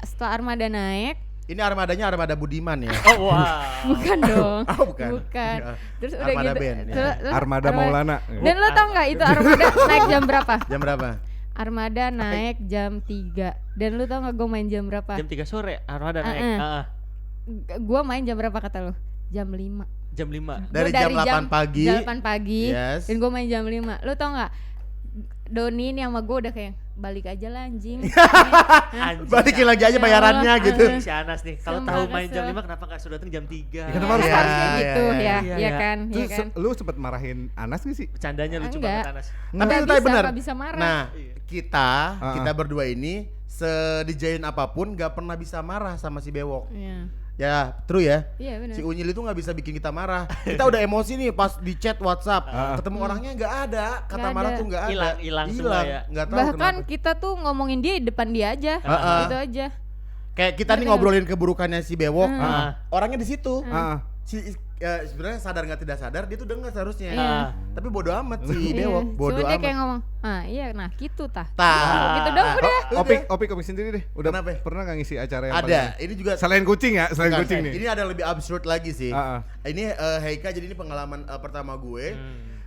Setelah Armada naik, Ini armadanya armada Budiman ya. Oh wow. bukan dong. Oh, bukan. Bukan. Ya. Terus udah Armada gitu. band, ya. terus Armada Maulana. Dan lo tau nggak itu Armada naik jam berapa? Jam berapa? Armada naik jam 3. Dan lu tau nggak gue main jam berapa? Jam 3 sore Armada naik. Gue main jam berapa kata lo? Jam 5. Jam 5. Dari jam 8 pagi. Jam 8 pagi. Yes. Dan gue main jam 5. Lu tau nggak? Doni ini sama gue udah kayak balik aja lah anjing. Anjing. Balikin lagi aja Ya bayarannya Allah, gitu. Si Anas nih, kalau Sumpah, tahu main kesel. jam 5 kenapa enggak sudah datang jam 3? Ya, kenapa harus Harusnya Iya, gitu iya, ya, iya, ya iya. kan, ya Terus kan. lu sempet marahin Anas gak sih? Bercandanya lucu Enggak. banget Anas. Tapi Nggak itu tadi bisa, benar. nggak bisa marah. Nah, Iya. kita berdua ini sedijain apapun gak pernah bisa marah sama si Bewok. Iya. Ya, true ya. Iya benar. Si Unyil itu nggak bisa bikin kita marah. Kita udah emosi nih pas di chat WhatsApp, ketemu orangnya nggak ada, kata Nggak marah ada. tuh nggak ada. Hilang semua ya. Nggak tahu Bahkan kenapa. kita tuh ngomongin dia di depan dia aja. Itu aja. Kayak kita nih ngobrolin keburukannya si Bewok, orangnya di situ. Ah. Si sebenarnya sadar nggak tidak sadar dia tuh dengar seharusnya. Iya. Tapi bodo amat sih Iya. Bewok, bodo Cuma dia amat. kayak ngomong, iya nah gitu tah. Tah. Gitu dong udah. Opik sendiri deh. Udah Kenapa? pernah nggak ngisi acara yang Ada, ini juga selain kucing ya, selain bukan, kucing nih. Ini ada lebih absurd lagi sih. Ini Heika, jadi ini pengalaman pertama gue.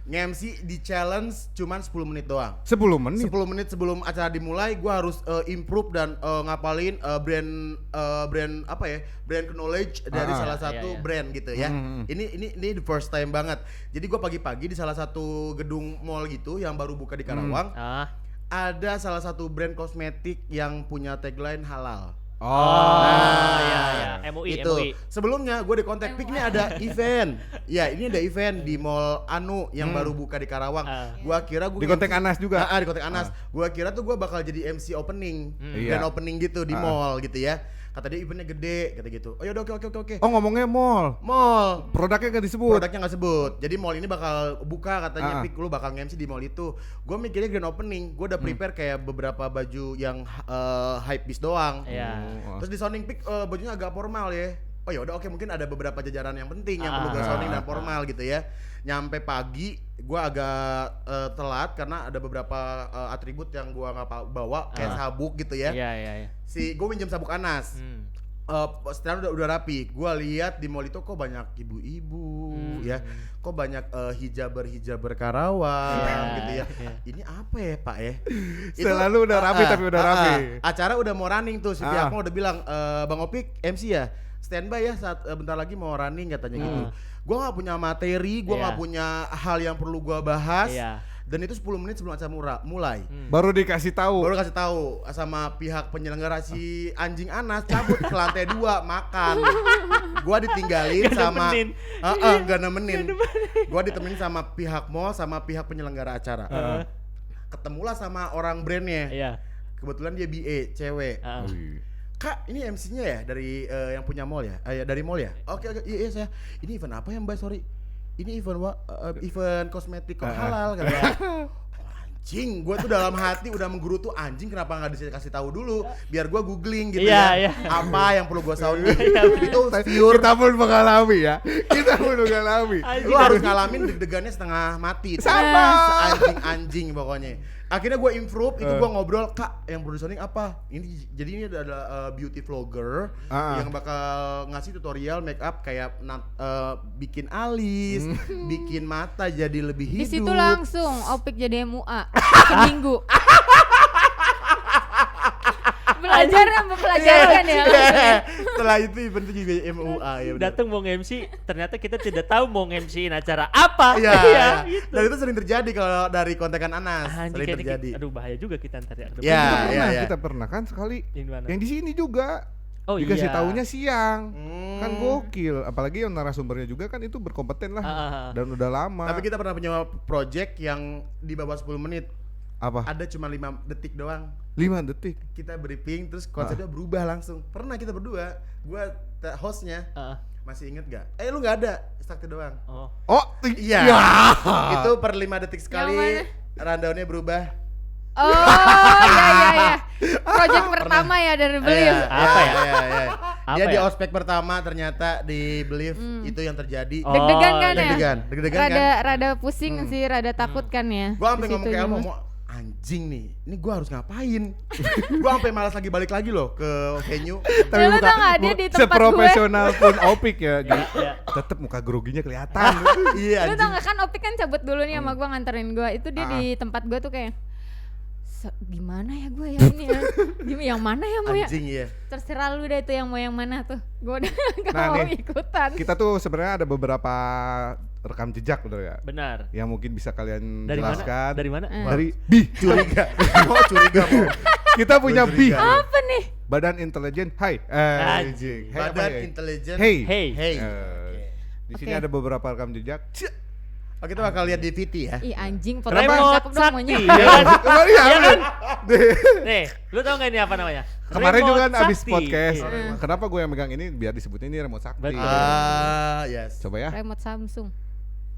Nge-MC di challenge cuman 10 menit doang. 10 menit. 10 menit sebelum acara dimulai, gue harus improve dan ngapalin brand apa ya, brand knowledge dari salah satu iya. brand gitu ya. Ini the first time banget. Jadi gue pagi-pagi di salah satu gedung mall gitu yang baru buka di Karawang, ada salah satu brand kosmetik yang punya tagline halal. MUI, Itu. MUI. Sebelumnya gue di kontak Pik, ini ada event. Ya, ini ada event di Mall Anu yang baru buka di Karawang. Gua kira gue Di kontak Anas juga. di kontak Anas. Gua kira tuh gue bakal jadi MC opening, grand Iya. opening gitu di mall gitu ya. Kata dia eventnya gede, kata gitu. Oh yaudah, oke. Oh, ngomongnya mall. Mall. Produknya nggak disebut. Produknya nggak sebut. Jadi mall ini bakal buka katanya, Pik, lu bakal nge-MC di mall itu. Gue mikirnya grand opening. Gue udah prepare kayak beberapa baju yang hype beast doang. Iya. Terus di sounding Pik bajunya agak formal ya. Oh ya udah, oke, mungkin ada beberapa jajaran yang penting yang perlu gue sounding dan formal gitu ya. Nyampe pagi gue agak telat karena ada beberapa atribut yang gue nggak bawa kayak sabuk gitu ya. Iya. Gue minjem sabuk Anas. Setelah udah rapi, gue lihat di mall itu kok banyak ibu-ibu ya, kok banyak hijaber Karawang gitu ya. Ini apa ya Pak ya? Selalu udah rapi tapi udah rapi. Acara udah mau running tuh, si pihak mau udah bilang, Bang Opik MC ya, standby ya saat bentar lagi mau running katanya gitu. Gue nggak punya materi, gue nggak punya hal yang perlu gue bahas. Dan itu 10 menit sebelum acara mulai. Baru dikasih tahu. Baru kasih tahu sama pihak penyelenggara, si anjing Anas cabut ke lantai 2 makan. Gua ditinggalin sama gak nemenin. Gua ditemenin sama pihak mall sama pihak penyelenggara acara. Ketemulah sama orang brandnya. Kebetulan dia BA, cewek. Kak, ini MC-nya ya dari yang punya mall ya? Dari mall ya? Oke, iya saya. Ini event apa ya Mbak? Sorry. Ini event kosmetik kok halal kan. Anjing, gue tuh dalam hati udah menggerutu, anjing kenapa nggak dikasih tahu dulu biar gue googling gitu ya. Apa yang perlu gue sounding. Itu pure. Kita pun mengalami ya. Kita pun mengalami. Lu harus ngalamin deg-degannya setengah mati. Sama. Anjing pokoknya. Akhirnya gue improve, itu gue ngobrol, Kak yang perlu sounding apa? Jadi ini adalah beauty vlogger yang bakal ngasih tutorial make up kayak bikin alis, bikin mata jadi lebih hidup. Di situ langsung Opik jadi MUA seminggu. Pelajaran ya. Setelah itu event itu juga MUA ya. Datang mau MC, ternyata kita tidak tahu mau MC-in acara apa. Iya. Gitu. Dan itu sering terjadi kalau dari kontekan Anas. Sering terjadi. Aduh bahaya juga kita ntar ya. Kita pernah kan sekali. Yang di sini juga. Oh dikasih iya. taunya siang. Kan gokil. Apalagi yang narasumbernya juga kan itu berkompeten lah. Dan udah lama. Tapi kita pernah punya project yang di bawah 10 menit. Apa? Ada cuma 5 detik doang. 5 detik. Kita briefing terus konsepnya berubah langsung. Pernah kita berdua, gua hostnya. Masih inget gak? Lu gak ada, sakti doang. Iya. Itu per 5 detik sekali rundownnya berubah. Oh iya. Project pertama ya dari Belief. Apa ya? Dia di ospek pertama ternyata di Belief itu yang terjadi. Deg-degan kan ya? Deg-degan kan? Rada pusing sih, rada takut kan ya. Gua sampai ngomong ke Elmo, anjing nih, ini gua harus ngapain? Gua sampai malas lagi balik lagi loh ke venue. Tapi lu tau gak dia di tempat gue. Seprofesional pun Opik ya. Tetep muka groginya kelihatan. Iya. Lu tau gak kan Opik kan cabut dulu nih sama gue nganterin gue. Itu dia di tempat gue tuh kayak gimana ya gue ya ini ya. Yang mana ya mau ya? Anjing ya. Terserah lu deh itu yang mau yang mana tuh. Gue udah gak mau ikutan. Kita tuh sebenarnya ada beberapa rekam jejak betul ya. Benar. Yang mungkin bisa kalian dari jelaskan. Dari mana? Dari BI. Curiga. Curiga mau. Kita punya BI. Apa nih? Badan Intelijen. Hai. Anjing. Badan Intelijen. Hey. Di sini ada beberapa rekam jejak. Oh, kita bakal lihat di VT ya. Ih anjing, foto Remote dong Sakti. monyet. Iya kan? Nih, lu tau gak ini apa namanya? Kemarin juga kan abis Sakti. podcast. Kenapa gue yang megang ini biar disebutnya ini remote sakti. Betul. Yes. Coba ya. Remote Samsung.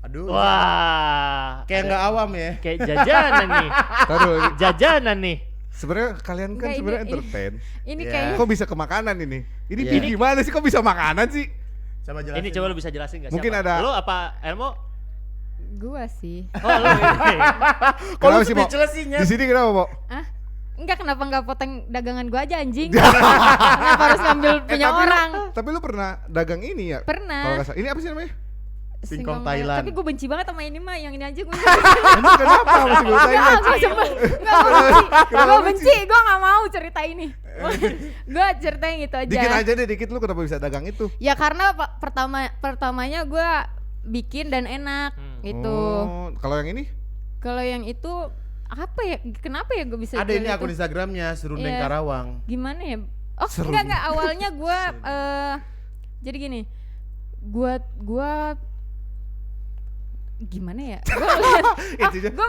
Aduh. Wah. Kayak nggak awam ya. Kayak jajanan nih. Taruh. Jajanan nih. Sebenarnya kalian kan Enggak, sebenarnya ini- entertain. Ini Iya. kayaknya Kok bisa ke makanan ini? Ini Iya. BI gimana sih? Kok bisa makanan sih? Coba jelasin. Ini coba lu bisa jelasin nggak? Mungkin siapa? ada- Lu apa Elmo? Gua sih. Oh lu ini. Kenapa sih, Mo? speechless sih, Nyet? Di sini kenapa, Mo? Ah? Enggak, kenapa enggak potong dagangan gua aja anjing? Kenapa harus ngambil punya tapi orang? Tapi lu pernah dagang ini ya? Pernah. Kalau nggak salah. Ini apa sih namanya? Singkong merah. Thailand. Tapi gue benci banget sama ini mah, yang ini aja gue. Ini kenapa masih gue tanya? Gue benci, gue nggak mau cerita ini. Gue ceritain gitu aja. Dikit aja deh, dikit lu kenapa bisa dagang itu? Ya karena pertamanya gue bikin dan enak gitu. Oh, kalau yang ini? Kalau yang itu apa ya? Kenapa ya gue bisa? Ada jual ini itu? akun Instagramnya Serundeng Iya. Karawang. Gimana ya? Oh Seru. enggak awalnya gue jadi gini, gue gimana ya? Gue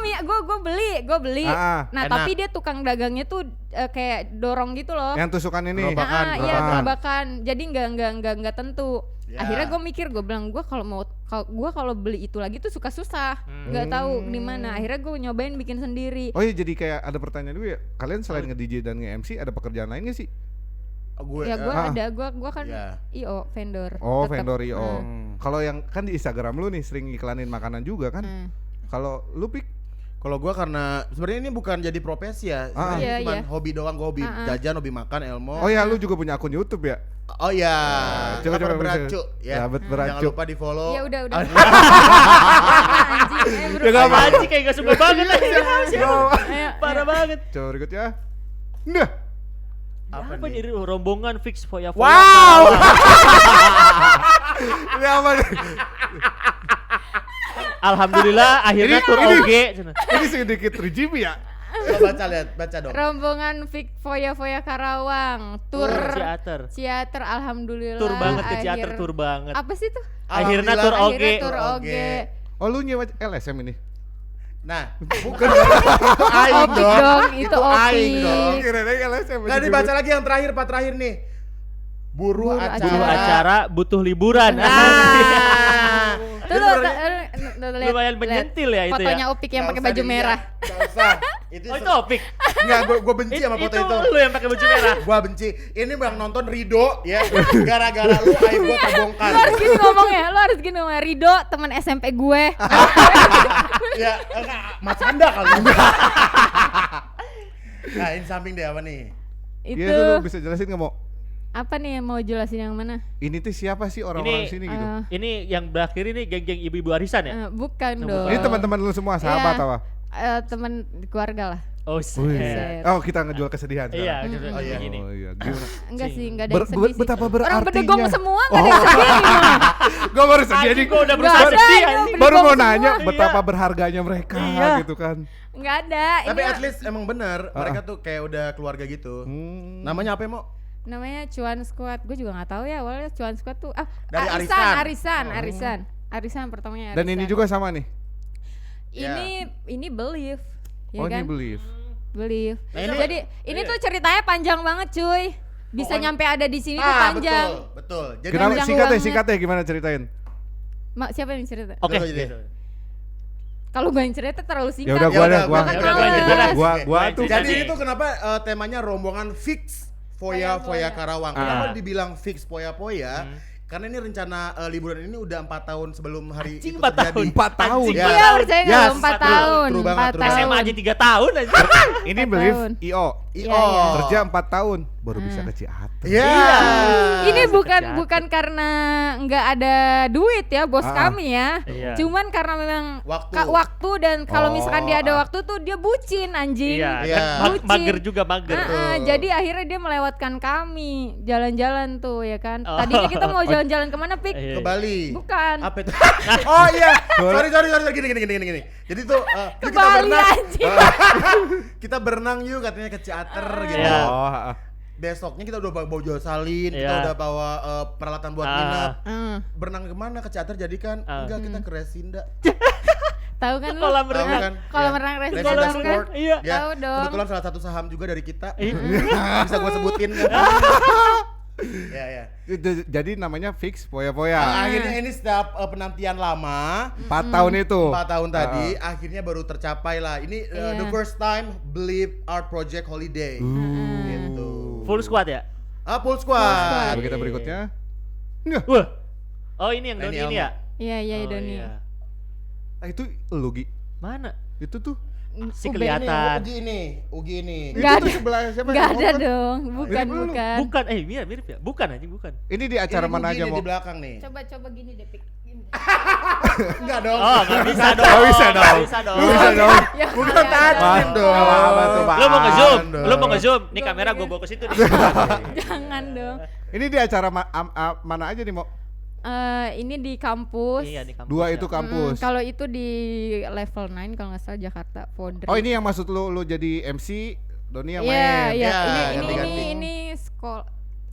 beli. Nah enak. tapi dia tukang dagangnya tuh kayak dorong gitu loh. Yang tusukan ini. Gerobakan, Iya gerobakan. gerobakan. Jadi nggak tentu. Ya. Akhirnya gue mikir, gue bilang kalau beli itu lagi tuh susah, nggak tahu di mana. Akhirnya gue nyobain bikin sendiri. Oh iya, jadi kayak ada pertanyaan dulu ya. Kalian selain nge-DJ dan nge-MC ada pekerjaan lain gak sih? Gue Ya gue gue kan Ya. IO vendor. Oh, tetep. vendor IO. Kalau yang kan di Instagram lu nih sering iklanin makanan juga kan? Kalau lu Pik? Kalau gua karena sebenarnya ini bukan jadi profesi ya. Ah. Sebenarnya Iya, cuma iya. hobi doang, gua hobi jajan, hobi makan, Elmo. Oh ya, lu juga punya akun YouTube ya? Oh iya. Coba Lapar bisa. beracu ya. Sahabat Jangan beracu. lupa di-follow. Ya udah. Ah, Anjing, Ya gak apa sih, kayak gak suka banget lah. Ayo, Parah banget. Coba berikutnya. Nah, Apa Apa nih? nih rombongan fix foya. Wow. ini apa nih? Alhamdulillah akhirnya tur ini- oge. Ini sedikit 3GB ya? Coba baca lihat, baca dong. rombongan Fik Foya Karawang tur Ciater alhamdulillah. Tur banget ke Ciater, tur banget. Apa sih tuh? Akhirnya tur Alhamdulillah. oge. Tur oge. Oh, lu nyewa LSM ini? Nah, bukan itu aing Opik dong. dong, itu aing opik. dong. Kira-kira LSM. Nah, dibaca lagi yang terakhir, Pak, terakhir nih. Buruh Buruh acara. Buruh acara butuh liburan. Nah. Tuh Jadi sebenarnya- lihat. Lumayan menyentil ya itu ya. Fotonya Opik yang Nggak pakai usah baju dilihat, merah. nggak usah. Itu Oh itu Opik. enggak, gue benci sama foto itu. Lu yang pakai baju merah. Gua benci. Ini yang nonton Rido ya. Gara-gara lu aib gua terbongkar. Lu harus gini ngomongnya, lu harus gini ngomongnya. Rido teman SMP gue. Ya, enggak, Mas Anda kali. Nah, ini samping deh apa nih? Itu Iya tuh, lu bisa jelasin nggak mau? apa nih yang mau jelasin yang mana? Ini tuh siapa sih orang-orang Ini- sini gitu? Ini yang berakhir ini geng-geng ibu-ibu arisan ya? Bukan Oh, dong. Ini teman-teman lu semua, sahabat Iya. apa? Teman keluarga lah. Oh, Wih. set. Oh, kita ngejual kesedihan Iya, sekarang. Oh, iya. gini. Oh iya, gila. Enggak sih, enggak ada Ber- yang sedih sih. betapa Orang berartinya. bedegong semua enggak ada yang sedih nih mah. Gua baru sedih Anjing jadi gua udah Nggak berusaha ada, sedih ini anjing. baru mau bedegong nanya semua. betapa Iya. berharganya mereka Iya. gitu kan. Enggak ada. Tapi Ini at least emang bener, mereka tuh kayak udah keluarga gitu. Namanya apa ya, Mo? namanya Cuan Squad. Gue juga enggak tahu ya awalnya Cuan Squad tuh. Dari Arisan pertamanya Dan ini Arisan. juga sama nih. Ini Believe. Ya Oh, kan? ini believe. Believe. Nah, ini- Jadi ini tuh ceritanya panjang banget, cuy. Bisa Pokoknya- nyampe ada di sini tuh panjang. betul. Jadi Kenapa panjang singkat banget. singkat gimana ceritain? Siapa yang cerita? Oke. Dulu aja deh. gitu. Kalau gue yang cerita terlalu Ya singkat. udah Ya gua udah, dah, gua. gua kan Ya udah, gua cerita dah. Gua tuh Cerita Jadi nih. itu kenapa temanya rombongan fix Foya Karawang. Kenapa dibilang fix Foya? Karena ini rencana liburan ini udah 4 tahun sebelum hari Anjing, itu 4 terjadi. tahun. 4 tahun. Anjing, Ya. Iya, percaya enggak Yes, 4 true, tahun. true banget, 4 true banget. tahun. SMA aja 3 tahun aja. Ini 4 believe tahun. IO. Iya, Oh. iya. Kerja 4 tahun baru bisa ke Ciater. Iya. Ini bukan Kejahatan. bukan karena nggak ada duit ya bos kami ya. Iya. Cuman karena memang Waktu. waktu dan kalau Oh, misalkan dia ada waktu tuh dia bucin anjing. Iya, Iya. kan Bucin. mager juga mager. Jadi akhirnya dia melewatkan kami jalan-jalan tuh ya kan. Oh. Tadinya kita mau jalan-jalan kemana Pik? Iya. Ke Bali. Bukan. Apa itu? Oh iya. Sorry gini. Jadi tuh Ke yuk kita Bali berenang. anjing. Kita berenang yuk katanya ke Ciater gitu. Iya. Oh, Besoknya kita udah bawa jauh salin, kita Iya. udah bawa peralatan buat Ah. nginep. Hmm. Berenang kemana? Ke Ciater jadi kan? Enggak, kita ke Resinda. Tahu kan lu? Kolam Tahu renang. kan? Kolam Ya. renang Resinda Resinda kan? Sport. Iya. Ya, Tahu dong. kebetulan salah satu saham juga dari kita. Iya. Bisa gua sebutin kan? Ya, ya. Jadi namanya fix Foya-Foya. Akhirnya ini setiap penantian lama 4 tahun itu. 4 tahun tadi akhirnya baru tercapai lah. Ini the Iya. first time Believe Art Project Holiday. Gitu. Full squad ya? Full squad. Lalu kita berikutnya. Nggak. Wah. Oh ini yang Ini Doni ini Elmo. ya? Iya iya Oh, Doni. iya. Itu lu Gi. Mana? Itu tuh. Si Ube. kelihatan. Ugi ini. Nggak Itu tuh ada. sebelah siapa? Nggak yang ada ngomong? dong, bukan Mirip lu. bukan. Bukan, mirip ya? Bukan anjing, bukan. Ini di acara Ini mana Ugi aja nih mau? di belakang nih. Coba gini deh Pik. Gini. Enggak dong. Oh, nggak bisa dong. Nggak bisa dong. Nggak bisa dong. Bisa dong. Ya, Bukan ya, tajin ya. dong. Apa tuh, Pak? Lu mau nge-zoom? dong. Lu mau nge-zoom? Nih Gua kamera pikir- gue bawa ke situ nih. Jangan dong. Ini di acara mana aja nih mau? Ini di kampus. Iya di kampus. Dua ya. itu kampus. Kalau itu di level 9 kalau nggak salah Jakarta Podri. Oh ini yang maksud lu jadi MC, Doni yang Iya, main. iya. Ya, Ini ganti-ganti. sekolah.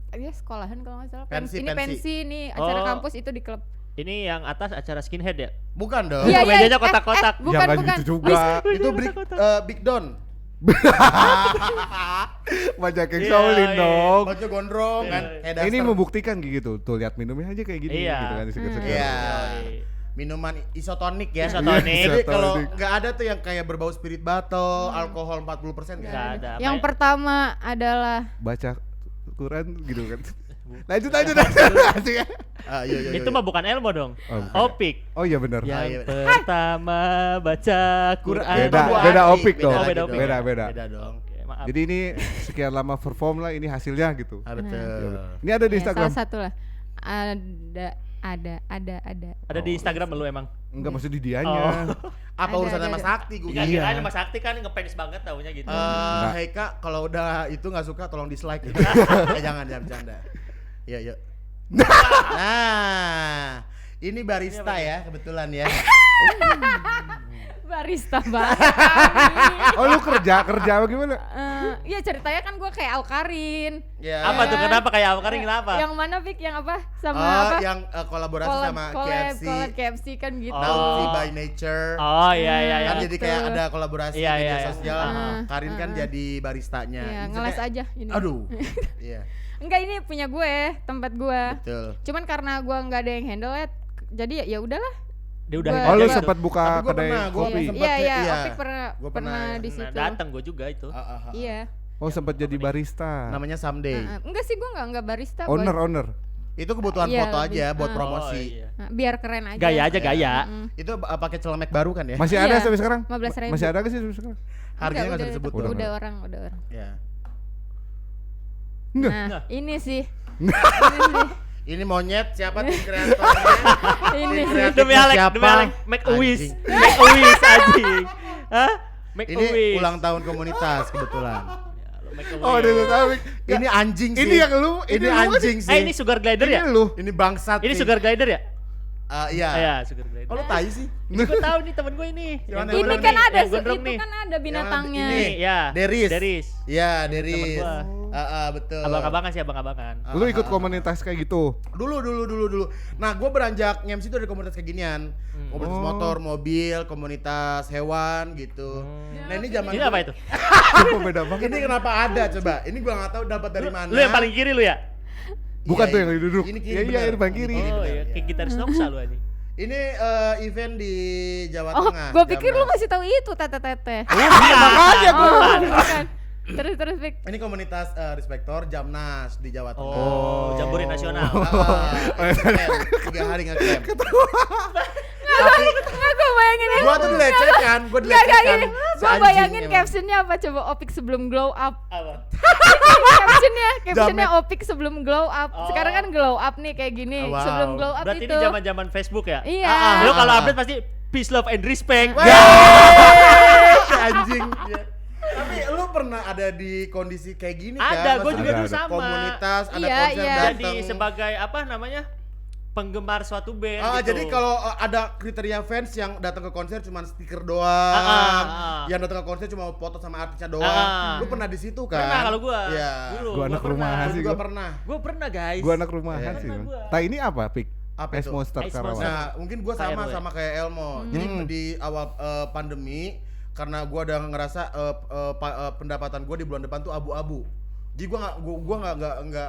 Iya sekolahan kalau nggak salah. Pensi, Ini pensi. pensi nih acara Oh. kampus itu di klub. Ini yang atas acara skinhead ya? Bukan dong. Iya, mejanya kotak-kotak. bukan, Ya, nggak bukan. gitu juga. Itu Big Don. Banyak yang Iya, Shaolin iya. dong. Baju gondrong kan. kayak Ini duster. membuktikan gitu. Tuh lihat minumnya aja kayak gini Iya. gitu kan segar-segar. Iya. Yoi. Minuman isotonik ya. Isotonik. Jadi kalau Isotonik. nggak ada tuh yang kayak berbau spirit bottle, alkohol 40% nggak Nggak ada. ada. Yang Main- pertama adalah Baca Quran gitu kan. Lanjut lanjut ya. Ah, iya. Itu mah bukan Elmo dong. Oh, bukan. Opik. Oh iya benar. Yang iya. pertama baca Quran. Beda, Itu beda Adi, opik dong. Oh, lagi beda opik. Beda, beda. Beda dong. Oke, maaf. Jadi ini sekian lama perform lah ini hasilnya gitu. Ah, betul. Ini ada di ya, Instagram. salah satu lah. Ada. Ada di Instagram lu emang? Enggak maksud di dianya. Apa Ada, urusannya ada. Mas Sakti gue? Enggak Iya. kirain Mas Sakti kan ngefans banget taunya gitu. Enggak. Hei Kak, kalau udah itu nggak suka tolong dislike. Jangan bercanda. Iya. Nah, ini barista ya kebetulan ya. Barista banget. Oh lu kerja apa gimana? Iya ceritanya kan gue kayak Alkarin. Ya. Apa tuh? Kan? Kenapa kayak Alkarin kenapa? Yang mana Pik? Yang apa? Sama Oh, apa? yang kolaborasi sama KFC. Collab KFC kan gitu. Naughty Oh. by Nature. Oh iya iya iya. Kan jadi kayak Betul. ada kolaborasi Iya, media iya, iya. sosial. Karin kan jadi baristanya. Iya, Ini ngeles kayak- aja ini. Aduh. Iya, Enggak, ini punya gue, tempat gue. betul. Cuman karena gue nggak ada yang handle ya, jadi ya udahlah. Dia udah Gua- Oh lu Gua- sempat buka Tapi gua kedai pernah, gua kopi. sempet- Iya, iya, iya. Opik pernah Gua pernah pernah di situ. datang gue juga itu. Iya. Oh sempat jadi barista. Namanya Someday. Enggak sih, gue nggak barista. Owner Boy. owner. Itu kebutuhan Iya, foto lebih. aja buat Ah. promosi. Oh, iya. Nah, biar keren aja. Gaya aja gaya. Itu pakai celemek baru kan ya? Masih Iya, ada sampai sekarang? 15.000. Masih ada gak sih sampai sekarang? Harganya nggak usah disebut Udah dong. Udah orang. Ya. Enggak. Nah, ini sih. Ini monyet siapa tim kreatornya? Ini Tim sih. kreatif Demi Alex, siapa? demi Alex, make a wish. Anjing. Make a wish anjing. Hah? Make a Ini wish. ulang tahun komunitas kebetulan. Ya, lu make a Oh wish. dia tahu. Ini anjing sih. Ini yang lu, Ini lu kan anjing sih. Ini sugar glider ya? Ini lu. Ini bangsat. Ini sih. sugar glider ya? Iya. Iya, sugar glider. Oh, lu tai sih? Gue tahu nih temen gue ini. Gimana, Yang Ini gondrong kan nih, ada, yang gondrong itu nih. kan ada binatangnya. Ini. Ya. Deris. Deris. Iya, Temen Deris. gua. Betul. Abang-abangan sih, abang-abangan. Lu ikut komunitas kayak gitu. Dulu. Nah, gue beranjak nge-MC itu dari komunitas kayak ginian. Komunitas Oh. motor, mobil, komunitas hewan gitu. Nah, ini zaman Ini apa itu? Sumpah beda banget. Ini kenapa ada coba? Ini gua nggak tahu dapat dari mana. Lu yang paling kiri lu ya? Bukan Iya, tuh yang duduk. Ini Iya kiri. iya bener. ini paling kiri. Ini Oh bener, iya, iya. kayak gitaris Noksa lu anjing. Ini event di Jawa Oh, Tengah. gue pikir lu Jamnas. ngasih tahu itu tete-tete. Makanya gua. Oh, bukan. Terus Pik. Ini komunitas Respektor Jamnas di Jawa Tengah. Oh, Jambore Nasional. Ngecamp, 3 hari ngecamp. Nggak, gue bayangin ya. Gua tuh dilecehkan, Nggak dilecehkan. gini. Si Gue anjing bayangin emang. captionnya apa coba Opik sebelum glow up. Apa? Captionnya Opik sebelum glow up. Sekarang kan glow up nih kayak gini. Oh, wow. Sebelum glow up Berarti itu. ini zaman-zaman Facebook ya? Iya. Lu kalau update pasti peace, love, and respect. Weh, anjing. Iya. Tapi lu pernah ada di kondisi kayak gini kan? Ada, gue Maksudnya juga Ada, dulu ada. sama. Komunitas, ada Iya, konser iya. datang. Jadi sebagai apa namanya? Penggemar suatu band Ah, gitu. jadi kalau ada kriteria fans yang datang ke konser cuma stiker doang, yang datang ke konser cuma foto sama artisnya doang. Lu pernah di situ kan? Pernah kalau gua. Iya. Dulu. Gua anak rumahan Lu sih juga gua. pernah. Gue pernah guys. Gua anak rumahan Iya. sih. Pernah Bang. gua. Nah ini apa Pik? Apa Ice itu? Monster Ice Karawang. Monster. Nah, mungkin gua sama KRW. sama kayak Elmo. Jadi di awal pandemi karena gua udah ngerasa pendapatan gua di bulan depan tuh abu-abu. Jadi gua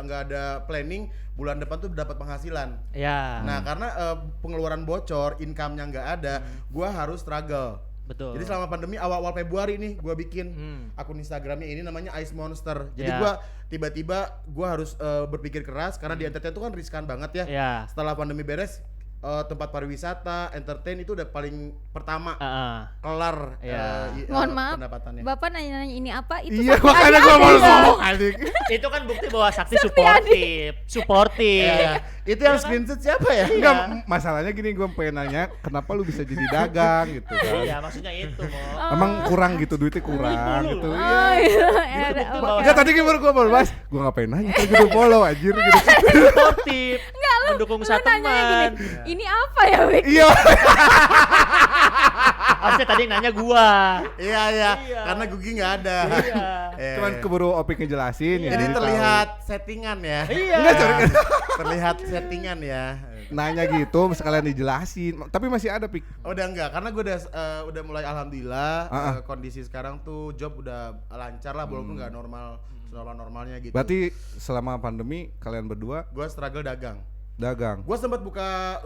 nggak ada planning bulan depan tuh dapat penghasilan. Ya. Nah, karena pengeluaran bocor, income-nya nggak ada, gua harus struggle. Betul. Jadi selama pandemi awal-awal Februari nih gue bikin akun Instagramnya ini namanya Ice Monster. Jadi gue tiba-tiba gue harus berpikir keras karena di entertain itu kan riskan banget ya. Ya. Setelah pandemi beres tempat pariwisata, entertain itu udah paling pertama kelar Mohon maaf, pendapatannya. Bapak nanya-nanya ini apa? Itu Iya, Sakti makanya Adi gua ada mau ya? ngomong anjing. Itu kan bukti bahwa Sakti suportif. Iya. Itu yang screenshot siapa ya? Enggak, masalahnya gini, gue pengen nanya kenapa lu bisa jadi dagang gitu kan. Iya, maksudnya itu mau. Emang kurang gitu, duitnya kurang gitu. Oh iya, ada. bukti Oke. bahwa- Enggak, tadi gue baru bahas, gue ngapain nanya, kan gue follow anjir gitu. Suportif. Mendukung Lu satu nanya teman. gini, ini apa ya, Wik? Iya. Harusnya tadi nanya gua. Iya, Iya. karena Gugi nggak ada. Iya. Iya. Cuman keburu Opik ngejelasin ya. Jadi tahu. terlihat settingan ya. Iya. Enggak, sorry. Terlihat settingan ya. Nanya gitu sekalian dijelasin. Tapi masih ada Pik. Udah enggak, karena gue udah mulai alhamdulillah kondisi sekarang tuh job udah lancar lah, walaupun nggak normalnya gitu. Berarti selama pandemi kalian berdua gue struggle dagang. dagang. Gue sempat buka,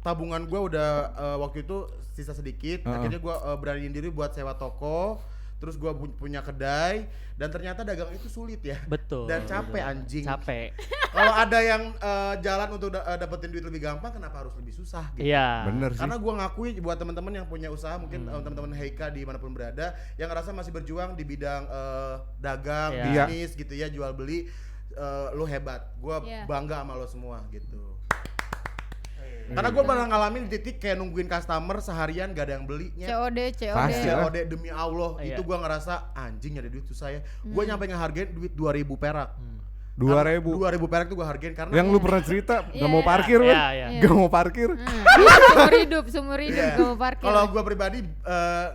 tabungan gue udah waktu itu sisa sedikit. Akhirnya gue beraniin diri buat sewa toko. Terus gue punya kedai dan ternyata dagang itu sulit ya. Betul. Dan capek anjing. Capek. Kalau ada yang jalan untuk dapetin duit lebih gampang, kenapa harus lebih susah gitu? Iya. Bener sih. Karena gue ngakui buat teman-teman yang punya usaha, mungkin teman-teman Heika dimanapun berada, yang ngerasa masih berjuang di bidang dagang, Iya. bisnis gitu ya, jual beli, lo hebat. Gue Iya. bangga sama lo semua gitu. Karena gue pernah ngalamin di titik kayak nungguin customer seharian gak ada yang belinya. COD. Pasti lah. COD demi Allah, Iya. itu gue ngerasa anjing nyari duit susah ya. Gue nyampe ngehargain duit 2.000 perak. 2.000. 2.000 perak tuh gue hargain karena Yang lu pernah cerita Iya. gak mau parkir, Iya, Wen. iya. Gak mau parkir. Seumur hidup Iya. gak mau parkir. Kalau gue pribadi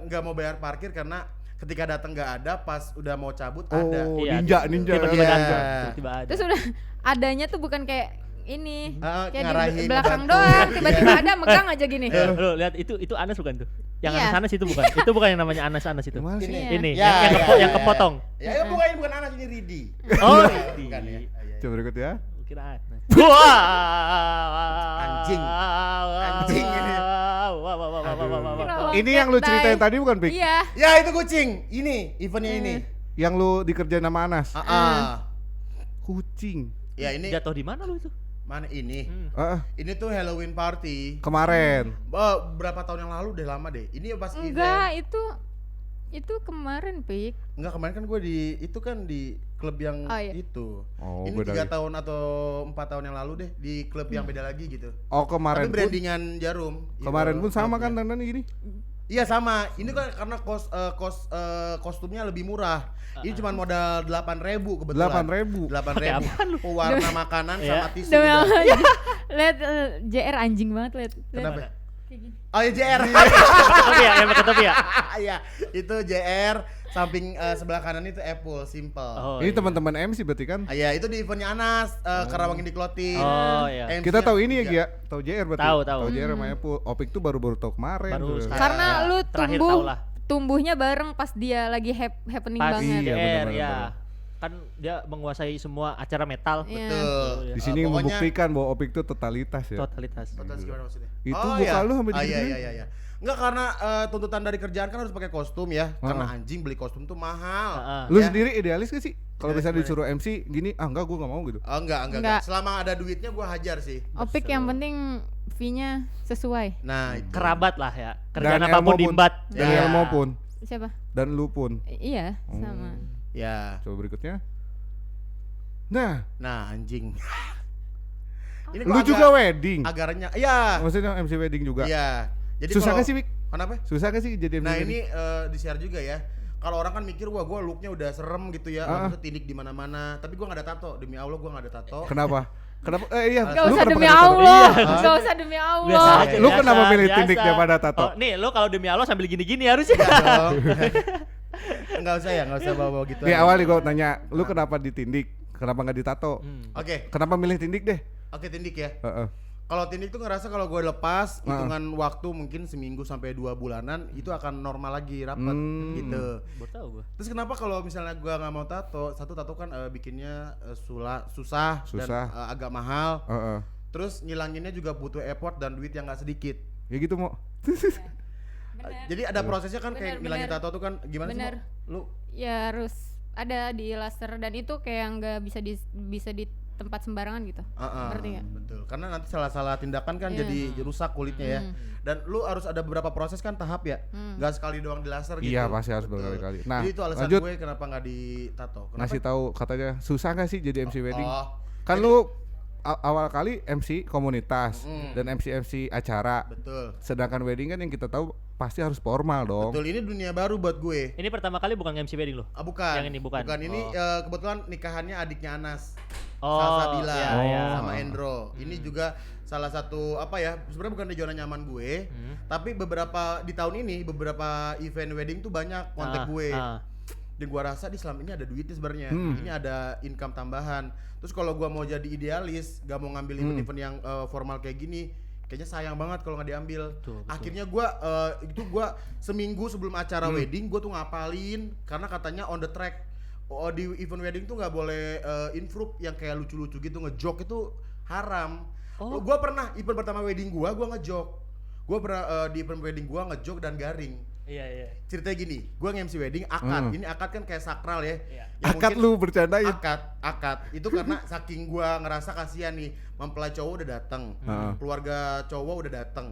nggak mau bayar parkir karena ketika datang nggak ada, pas udah mau cabut ada. Oh, Iya, ninja. Tiba-tiba Iya. datang, tiba-tiba ada. Terus udah adanya tuh bukan kayak ini, kayak ngarahin, di belakang ngebantu. doang, tiba-tiba ada megang aja gini. Lo lihat itu Anas bukan tuh? Yang Iya. Anas itu bukan. Itu bukan yang namanya Anas sih itu. Gimana sih? Iya. Ini Ya, yang kepotong. Ya, bukan anak ini Ridi. Oh, Bukan ya. Coba berikut ya. Kira Anas. Wah. Anjing. Anjing ini. Aduh. Ini yang lu ceritain tadi bukan, Pik? Iya. Ya itu kucing. Ini eventnya ini. Yang lu dikerjain sama Anas. Kucing. Ya ini Jatuh di mana lu itu? mana ini? Ini tuh Halloween party. Kemarin. Berapa tahun yang lalu udah lama deh. Ini pas Enggak, event. itu kemarin, Pik. Enggak, kemarin kan gue di klub yang Oh, iya. itu. Oh, Ini beda 3 lagi. tahun atau 4 tahun yang lalu deh di klub yang beda lagi gitu. Oh, Tapi kemarin pun. brandingan Jarum. Kemarin Gitu, pun sama kan klubnya. dandan gini. Iya sama. Ini kan karena kostumnya lebih murah. Ini cuma modal 8.000 kebetulan. 8.000. 8.000. Pewarna makanan sama tisu. Demi udah. Allah. Lihat JR anjing banget, lihat. Kenapa? Kayak gini. Oh ya JR. Topi ya, yang pakai topi ya. Iya, itu JR. Samping sebelah kanan itu Apple, simple. Oh, Ini iya. teman-teman MC berarti kan? Iya, itu di eventnya Anas, Karawang Indie Clothing. Oh iya. MC-nya Kita tahu ini ya, tiga. Gia. Tahu JR berarti. Tahu. Tahu JR sama Apple. Opik tuh baru-baru tahu kemarin. Baru tuh. sekarang. Karena Ya, lu terakhir tumbuh tahu lah. tumbuhnya bareng pas dia lagi happening Pas banget. Iya, JR benar-benar, ya. benar. Kan dia menguasai semua acara metal. Iya. Betul. Di sini Pokoknya- membuktikan bahwa Opik tuh totalitas ya. Totalitas. Totalitas gimana maksudnya? Itu Oh, muka iya. lu sampai Ah, digituin. iya. Enggak, karena tuntutan dari kerjaan kan harus pakai kostum ya. Karena anjing beli kostum tuh mahal. Lu Ya. sendiri idealis gak sih? Kalau Idealis misalnya gimana? disuruh MC gini, enggak gua enggak mau gitu. Oh, enggak. Enggak. Selama ada duitnya gua hajar sih. Opik yang penting fee-nya sesuai. Nah, itu. Kerabat lah ya. Kerjaan Dan apapun ilmu pun. diembat. Dan Ya. ilmu pun. Siapa? Dan lu pun. Iya, sama. Ya. Coba berikutnya. Nah, Nah, anjing. Ini lu kok juga wedding. agarnya. Iya. Maksudnya MC wedding juga. Iya. Jadi Susah kalau- gak sih, Wik? Kenapa? Susah gak sih jadi MC Nah, wedding? ini di-share juga ya. Kalau orang kan mikir wah gua looknya udah serem gitu ya, maksudnya tindik di mana-mana. Tapi gua nggak ada tato, demi Allah gua nggak ada tato. Kenapa? Kenapa? Iya, Gak lu usah kenapa demi nggak tato? Allah. Iya. Gak usah demi Biasa Allah. aja. Lu biasa, kenapa milih biasa. tindik daripada tato? Oh, nih lo kalau demi Allah sambil gini-gini harusnya. Enggak dong. Enggak usah ya, enggak usah bawa-bawa gitu. Di awal nih gua nanya, lu kenapa ditindik? Kenapa nggak ditato? Oke, Kenapa milih tindik deh? tindik ya. Heeh. Kalau tindik tuh ngerasa kalau gue lepas hitungan waktu mungkin seminggu sampai 2 bulanan itu akan normal lagi rapat gitu. Baru tahu gua. Terus kenapa kalau misalnya gue nggak mau tato, satu tato kan bikinnya susah dan agak mahal. Heeh. Terus ngilanginnya juga butuh effort dan duit yang nggak sedikit. Ya gitu mau. Jadi ada prosesnya kan kayak Bener, ngilangin bener. tato tuh kan gimana sih? Bener. Mo? Lu Ya harus ada di laser dan itu kayak nggak bisa di tempat sembarangan gitu. Ngerti nggak? Betul. Karena nanti salah-salah tindakan kan Iya. jadi rusak kulitnya ya. Dan lu harus ada beberapa proses kan tahap ya. Nggak sekali doang di laser gitu. Iya, pasti harus Betul. berkali-kali. Nah, Jadi itu alasan lanjut. gue kenapa nggak ditato. Kenapa? Ngasih tahu katanya susah nggak sih jadi MC wedding? Oh, Kan lu awal kali MC komunitas dan MC acara. betul. Sedangkan wedding kan yang kita tahu pasti harus formal dong. Betul, ini dunia baru buat gue. Ini pertama kali bukan MC wedding lo? Bukan. Yang ini bukan? Ini Oh. kebetulan nikahannya adiknya Anas. Oh, Salsabila iya, iya. sama Endro. Ini juga salah satu apa ya? Sebenarnya bukan di zona nyaman gue, tapi di tahun ini beberapa event wedding tuh banyak kontak gue. Dan gua rasa di Islam ini ada duitnya sebenarnya. Ini ada income tambahan. Terus kalau gua mau jadi idealis, gak mau ngambil event-event yang formal kayak gini, kayaknya sayang banget kalau nggak diambil. Betul. Akhirnya gua seminggu sebelum acara wedding gua tuh ngapalin karena katanya on the track. Di event wedding tuh nggak boleh improve yang kayak lucu-lucu gitu, ngejok itu haram. Gua pernah event pertama wedding gua ngejok. Gua pernah di event wedding gua ngejok dan garing. Iya. Ceritanya gini, gua nge-MC wedding akad. Ini akad kan kayak sakral ya. Iya. Yang Akad mungkin- lu bercandain. akad itu karena saking gua ngerasa kasihan nih, mempelai cowok udah datang, keluarga cowok udah datang,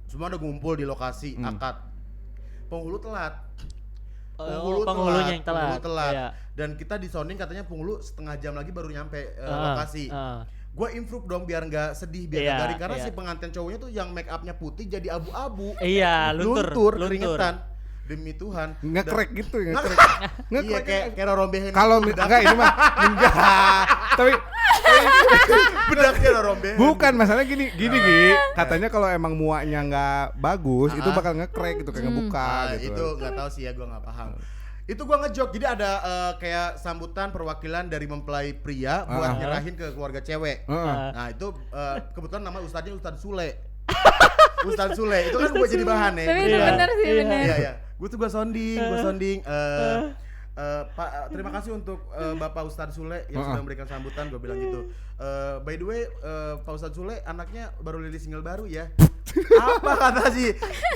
semua udah ngumpul di lokasi akad. Penghulu telat. Penghulunya yang telat. Penghulu telat. Iya. Dan kita di sounding katanya penghulu setengah jam lagi baru nyampe lokasi. Gua improve dong biar nggak sedih, biar Iya, nggak garing karena iya. si pengantin cowoknya tuh yang make upnya putih jadi abu-abu. Iya, luntur. Keringetan. Demi Tuhan. Nge-crack gitu ya, nge-crack. Iya Nge-crack. kayak rombehin. Kalau enggak ini mah enggak. Tapi bedaknya rombehin. bukan masalah gini Gi. Katanya kalau emang muaknya nggak bagus, itu bakal nge-crack gitu kayak ngebuka gitu. Itu nggak tahu sih ya, gua nggak paham. Itu gua ngejok, jadi ada kayak sambutan perwakilan dari mempelai pria buat nyerahin ke keluarga cewek. Nah itu kebetulan nama ustadznya Ustadz Sule. Ustadz Sule itu kan gua jadi bahan ya. Tapi itu Iya. bener sih, bener. Iya. Gua sounding. Pak, terima kasih untuk Bapak Ustadz Sule yang sudah memberikan sambutan. Gue bilang gitu. By the way, Pak Ustadz Sule anaknya baru rilis single baru ya. Apa kata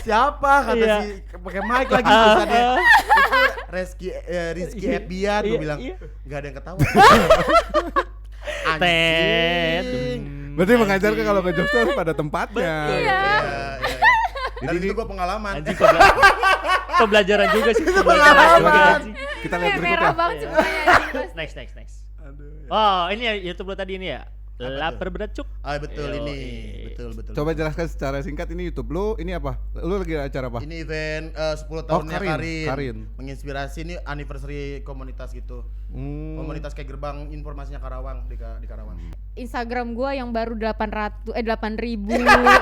siapa kata Iya. si pakai mic lagi Ustadznya. Itu Rizky Ebian. Gue bilang nggak ada yang ketawa. Anjing. Berarti mengajarkan kalau ngejok tuh harus pada tempatnya. Iya. Iya. Dan Jadi itu gue pengalaman. Anjing pembelajaran juga sih. pengalaman. juga, anjing. Kita lihat Kayak berikutnya. merah banget semuanya anjing. Next. Aduh. Oh, ini ya YouTube lo tadi ini ya. Apa Lapar berat cuk. Betul Yoi. ini. Betul. Coba jelaskan secara singkat ini YouTube lu, ini apa? Lu lagi acara apa? Ini event 10 tahunnya Karin. Menginspirasi ini anniversary komunitas gitu. Komunitas kayak gerbang informasinya Karawang di Karawang. Instagram gua yang baru 8.000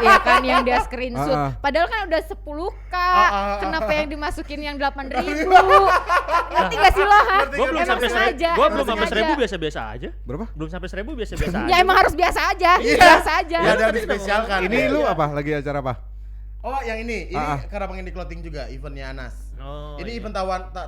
ya kan yang dia screenshot. Padahal kan udah 10k. Kenapa yang dimasukin yang 8.000? Ngerti gak sih lo? Gua belum Emang sampai sengaja. Gua belum emang sampai sengaja. 1000 biasa-biasa aja. Berapa? Belum sampai 1000 biasa-biasa aja. Ya emang harus biasa aja. Iya. Biasa aja. Ya ada dispesialkan. Ini lu apa? Lagi acara apa? Oh, yang ini Karawang Indie Clothing juga eventnya Anas. Oh, ini iya. event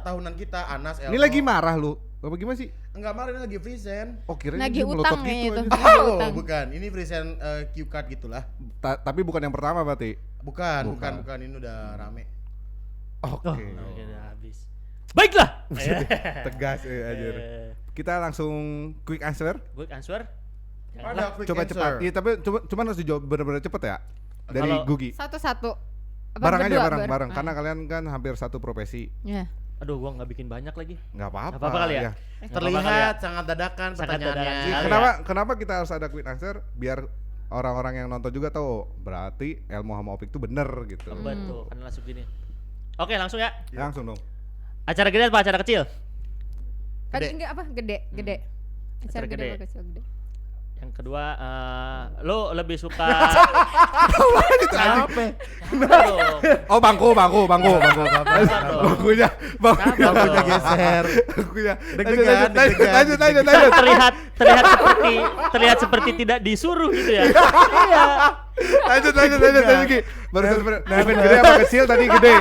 tahunan kita Anas. Ini lagi marah lu. Apa gimana sih? Enggak marah, ini lagi free send. Oh, kirain Nagih ini melotot utang kayaknya itu. anjing. Nagih Oh, utang. bukan. Ini free send Q card gitulah. Tapi bukan yang pertama berarti. Bukan. Bukan. Ini udah rame. Oke. Udah habis. Baiklah. Tegas anjir. Kita langsung quick answer. Quick answer. Ada quick Coba answer. cepat. Iya, tapi cuma harus dijawab benar-benar cepet ya. Dari Kalau- Gugi. Satu-satu. Apa Barang aja berdua, bareng Ah. karena kalian kan hampir satu profesi. Ya. Aduh, gua nggak bikin banyak lagi. Nggak apa-apa. Nggak apa-apa kali ya? Iya. Nggak apa-apa kali ya? Terlihat sangat dadakan Sangat pertanyaannya. dadakan. Iya, Kali kenapa kita harus ada quick answer biar orang-orang yang nonton juga tahu berarti Elmo sama Opik itu bener gitu. Betul, kan langsung gini. Oke, langsung ya. Langsung dong. Acara gede apa acara kecil? Kan Gede. enggak apa? Gede. Acara gede. apa kecil gede? Yang kedua, lo lebih suka Capek. Aduh, Oh, bangku. Bangkunya. Bangkunya geser. Bangkunya. Deg-degan. Lanjut. terlihat seperti tidak disuruh gitu ya. Lanjut. Gi. Event gede apa kecil tadi gede.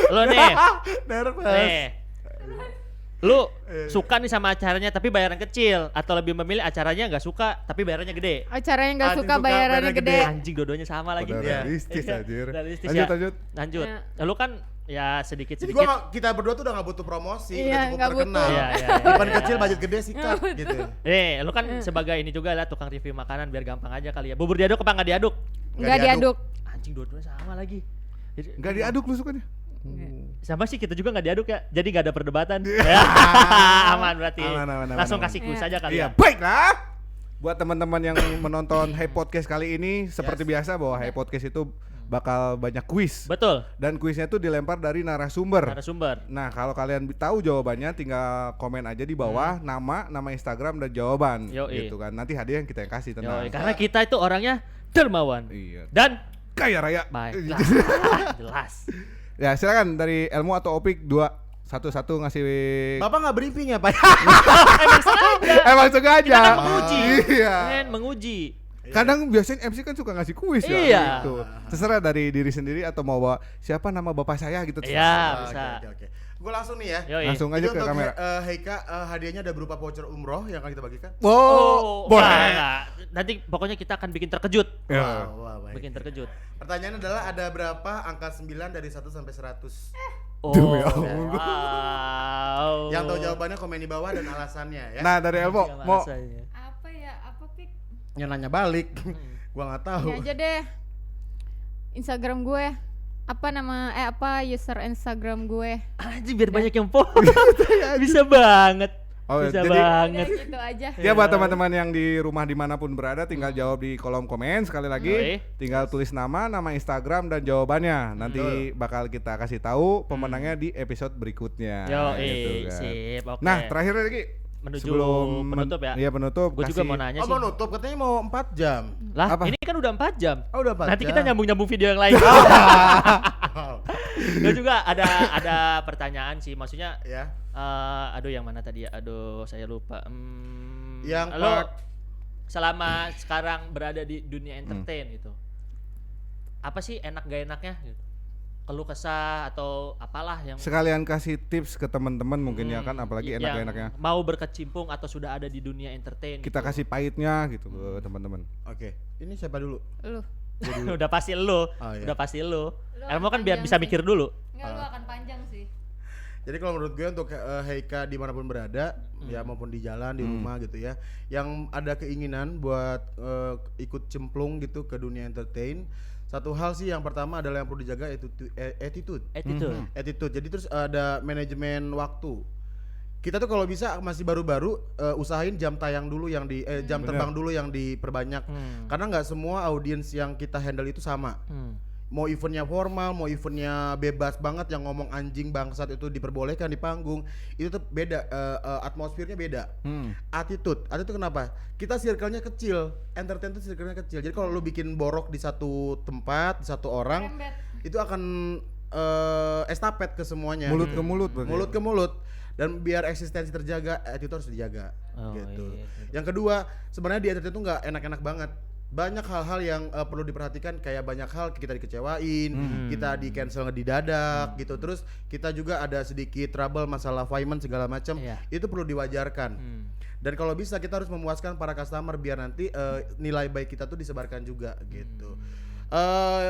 Lo nih, Nervous. nih. Lu suka nih sama acaranya tapi bayaran kecil atau lebih memilih acaranya nggak suka tapi bayarannya gede? Acaranya nggak Anjing suka suka, bayarannya bayarannya gede. Anjing dua-duanya sama lagi. Udah Iya. realistis Iya, anjir. realistis Lanjut ya. lanjut. Lanjut. Ya. Lu kan ya Jadi sedikit-sedikit. kita berdua tuh udah gak butuh promosi, Iya, udah cukup nggak terkenal. butuh. Iya, iya, iya. Event kecil budget gede sikat gitu. Lu kan sebagai ini juga lah tukang review makanan biar gampang aja kali ya. Bubur diaduk apa nggak diaduk? Nggak diaduk. Anjing dua-duanya sama lagi. Jadi, Enggak diaduk lu sukanya? sama sih kita juga nggak diaduk ya. Jadi nggak ada perdebatan. Ya, aman berarti. Aman, Langsung aman. kasih kuis aja kali Iya, ya. baiklah. Buat teman-teman yang menonton Hey Podcast kali ini seperti biasa bahwa Hey Podcast itu bakal banyak kuis. Betul. Dan kuisnya itu dilempar dari narasumber. Narasumber. Nah, kalau kalian tahu jawabannya tinggal komen aja di bawah nama Instagram dan jawaban Yoi. gitu kan. Nanti hadiah yang kita yang kasih tenang. Yoi, karena kita itu orangnya dermawan Iya. dan Kaya raya. baik. Jelas. Ya, silakan dari Elmo atau Opik satu-satu ngasih. Bapak nggak briefing ya Pak? Emang sengaja. Kita kan menguji. Iya. Men, menguji. Kadang biasanya MC kan suka ngasih kuis ya Iya. gitu. Terserah dari diri sendiri atau mau bawa siapa nama bapak saya gitu. Iya, bisa. Oke. Gue langsung nih ya. Yoi. Langsung aja Jadi ke untuk kamera. Heika, hadiahnya ada berupa voucher umroh yang akan kita bagikan. Oh, boleh. enggak. Nanti pokoknya kita akan bikin terkejut. Ya. Wah, baik. Bikin terkejut. Pertanyaannya adalah ada berapa angka 9 dari 1 sampai 100? Oh, Demi Allah. wow. Yang tahu jawabannya komen di bawah dan alasannya ya. Nah, dari Elmo Yang mau alasannya. Apa ya? Apa Pik? Yang nanya balik. Gua nggak tahu. Ini aja deh. Instagram gue. Apa nama apa user Instagram gue? Anjing biar banyak yang follow. Bisa banget. Oh, Bisa jadi- banget. Udah gitu aja. Ya buat teman-teman yang di rumah dimanapun berada tinggal jawab di kolom komen sekali lagi. Yoi. Tinggal tulis nama Instagram dan jawabannya. Nanti bakal kita kasih tahu pemenangnya di episode berikutnya. Yo, gitu kan. sip. Oke. Nah, terakhir lagi Menuju sebelum penutup ya? Iya, penutup. Gue juga mau nanya Oh sih. mau nutup katanya mau 4 jam. Lah, Apa? ini kan udah 4 jam. Oh udah 4 Nanti jam. kita nyambung video yang lain. Wow. Gue juga ada pertanyaan sih. Maksudnya Ya. aduh yang mana tadi ya? Aduh, saya lupa. Yang lo part- selama sekarang berada di dunia entertain gitu. Apa sih enak gak enaknya gitu? Keluh kesah atau apalah yang sekalian kasih tips ke teman-teman mungkin ya kan apalagi yang enak-enaknya. mau berkecimpung atau sudah ada di dunia entertain Kita gitu. kasih pahitnya gitu ke teman-teman. Oke. Ini siapa dulu? Lu. Udah pasti lu. Oh, iya. Udah pasti lu. Lu Elmo kan akan biar panjang bisa sih. mikir dulu. Enggak, lu akan panjang sih. Jadi kalau menurut gue untuk Heika dimanapun berada, ya maupun di jalan, di rumah gitu ya, yang ada keinginan buat ikut cemplung gitu ke dunia entertain, satu hal sih yang pertama adalah yang perlu dijaga yaitu attitude. Attitude. Attitude. Jadi terus ada manajemen waktu. Kita tuh kalau bisa masih baru-baru usahain jam tayang dulu yang di jam terbang dulu yang diperbanyak. Karena nggak semua audiens yang kita handle itu sama. Mau eventnya formal, mau eventnya bebas banget yang ngomong anjing bangsat itu diperbolehkan di panggung, itu tuh beda, atmosfernya beda. Attitude kenapa? Kita circle-nya kecil, entertain tuh circle-nya kecil. Jadi kalau lu bikin borok di satu tempat, di satu orang, Rembet. itu akan estafet ke semuanya. Mulut ke mulut berarti. Mulut ke mulut. Dan biar eksistensi terjaga, attitude harus dijaga. Oh, gitu. iya. Yang kedua, sebenarnya di entertain itu nggak enak-enak banget. Banyak hal-hal yang perlu diperhatikan, kayak banyak hal kita dikecewain, kita di cancel didadak gitu. Terus kita juga ada sedikit trouble masalah payment segala macam. Iya. Itu perlu diwajarkan. Dan kalau bisa kita harus memuaskan para customer biar nanti nilai baik kita tuh disebarkan juga gitu.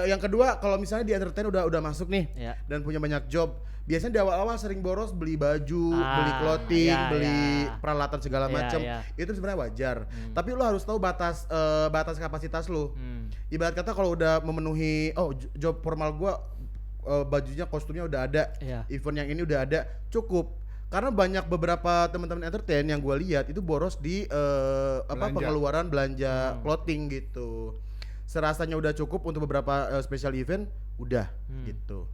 Yang kedua, kalau misalnya di entertain udah masuk nih Iya. dan punya banyak job, biasanya di awal-awal sering boros beli baju, beli clothing, iya, beli iya. peralatan segala Iya, macam. iya. Itu sebenarnya wajar. Tapi lu harus tahu batas kapasitas lu. Ibarat kata kalau udah memenuhi job formal gua bajunya, kostumnya udah ada, Iya. event yang ini udah ada, cukup. Karena banyak beberapa teman-teman entertain yang gua lihat itu boros di Belanja. pengeluaran belanja clothing gitu. Serasanya udah cukup untuk beberapa special event, udah gitu.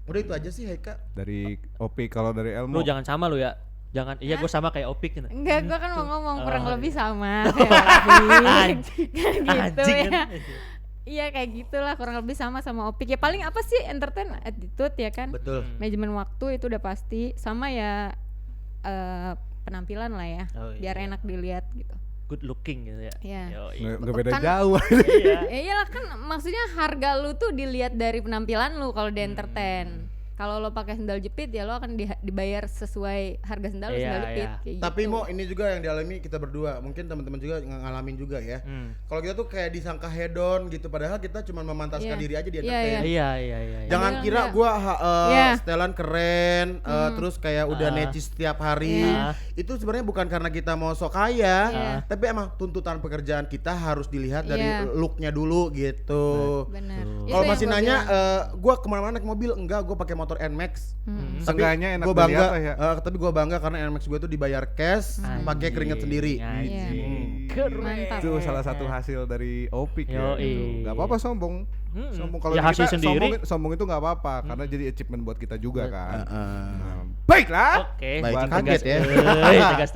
Udah itu aja sih Heika. Dari Opik, kalau dari Elmo. Lu jangan sama lu ya. Jangan, iya gue sama kayak Opik gitu. Enggak, gua kan mau ngomong kurang Oh, lebih iya. sama. Kayak Anjing. gitu Anjing ya. kan. Iya kayak gitulah kurang lebih sama Opik. Ya paling apa sih entertain attitude ya kan? Betul. Manajemen waktu itu udah pasti, sama ya penampilan lah ya. Oh, Biar iya. enak dilihat gitu. Good looking gitu ya. Iya. Nggak beda Kan- jauh. Iya. Ya iyalah kan maksudnya harga lu tuh dilihat dari penampilan lu kalau di entertain. Kalau lo pakai sendal jepit ya lo akan dibayar sesuai harga sendal Iya, sendal jepit. iya. Kayak Tapi gitu. Mo, ini juga yang dialami kita berdua, mungkin teman-teman juga ngalamin juga ya. Kalau kita tuh kayak disangka hedon gitu, padahal kita cuma memantaskan Iya. diri aja di Iya, entertain. Iya. Jangan Padahal kira enggak. gua Iya. setelan keren, terus kayak udah necis setiap hari. Iya. Itu sebenarnya bukan karena kita mau sok kaya, Iya. tapi emang tuntutan pekerjaan kita harus dilihat dari Iya. looknya dulu gitu. Benar. Itu Kalau yang masih gua nanya, bilang. gua kemana-mana naik mobil, enggak, gua pakai motor NMAX. Seenggaknya enak Gua bangga, dilihat lah ya. tapi gua bangga karena NMAX gua tuh dibayar cash, pakai keringat sendiri. Anjing. Iya. Mantap. Itu salah satu hasil dari Opik ya. Yoi. Gak apa-apa sombong. Sombong kalau Ya, kita hasil sendiri. sombong itu nggak apa-apa karena jadi achievement buat kita juga kan. Heeh. Baiklah. Oke. Baik, Buat kaget ya. Tegas.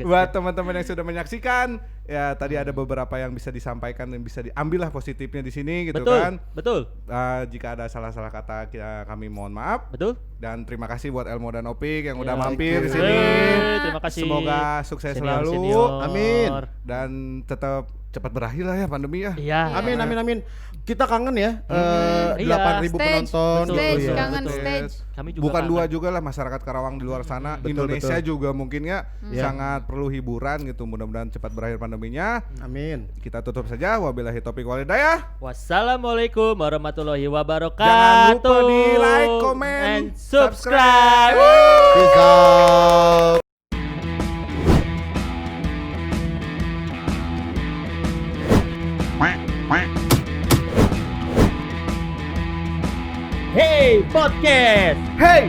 Buat teman-teman yang sudah menyaksikan, ya tadi ada beberapa yang bisa disampaikan dan bisa diambil lah positifnya di sini gitu kan. Betul. Jika ada salah-salah kata kami mohon maaf. Betul. Dan terima kasih buat Elmo dan Opik yang udah Ya, mampir di thank you. sini. Terima kasih. Semoga sukses Senior. selalu. Amin. Dan tetap cepat berakhir lah ya pandemi ya. Iya. Amin. Kita kangen ya, Iya. 8.000 Stage. penonton. Betul, Stage, betul, kangen betul. stage. Kami juga Bukan kangen. dua juga lah masyarakat Karawang di luar sana, Betul, Indonesia betul. juga mungkin ya Ya. sangat perlu hiburan gitu. Mudah-mudahan cepat berakhir pandeminya. Amin. Kita tutup saja. Wabillahi taufiq walhidayah. Wassalamualaikum warahmatullahi wabarakatuh. Jangan lupa di like, comment, and subscribe. Peace out. Hey podcast. Hey,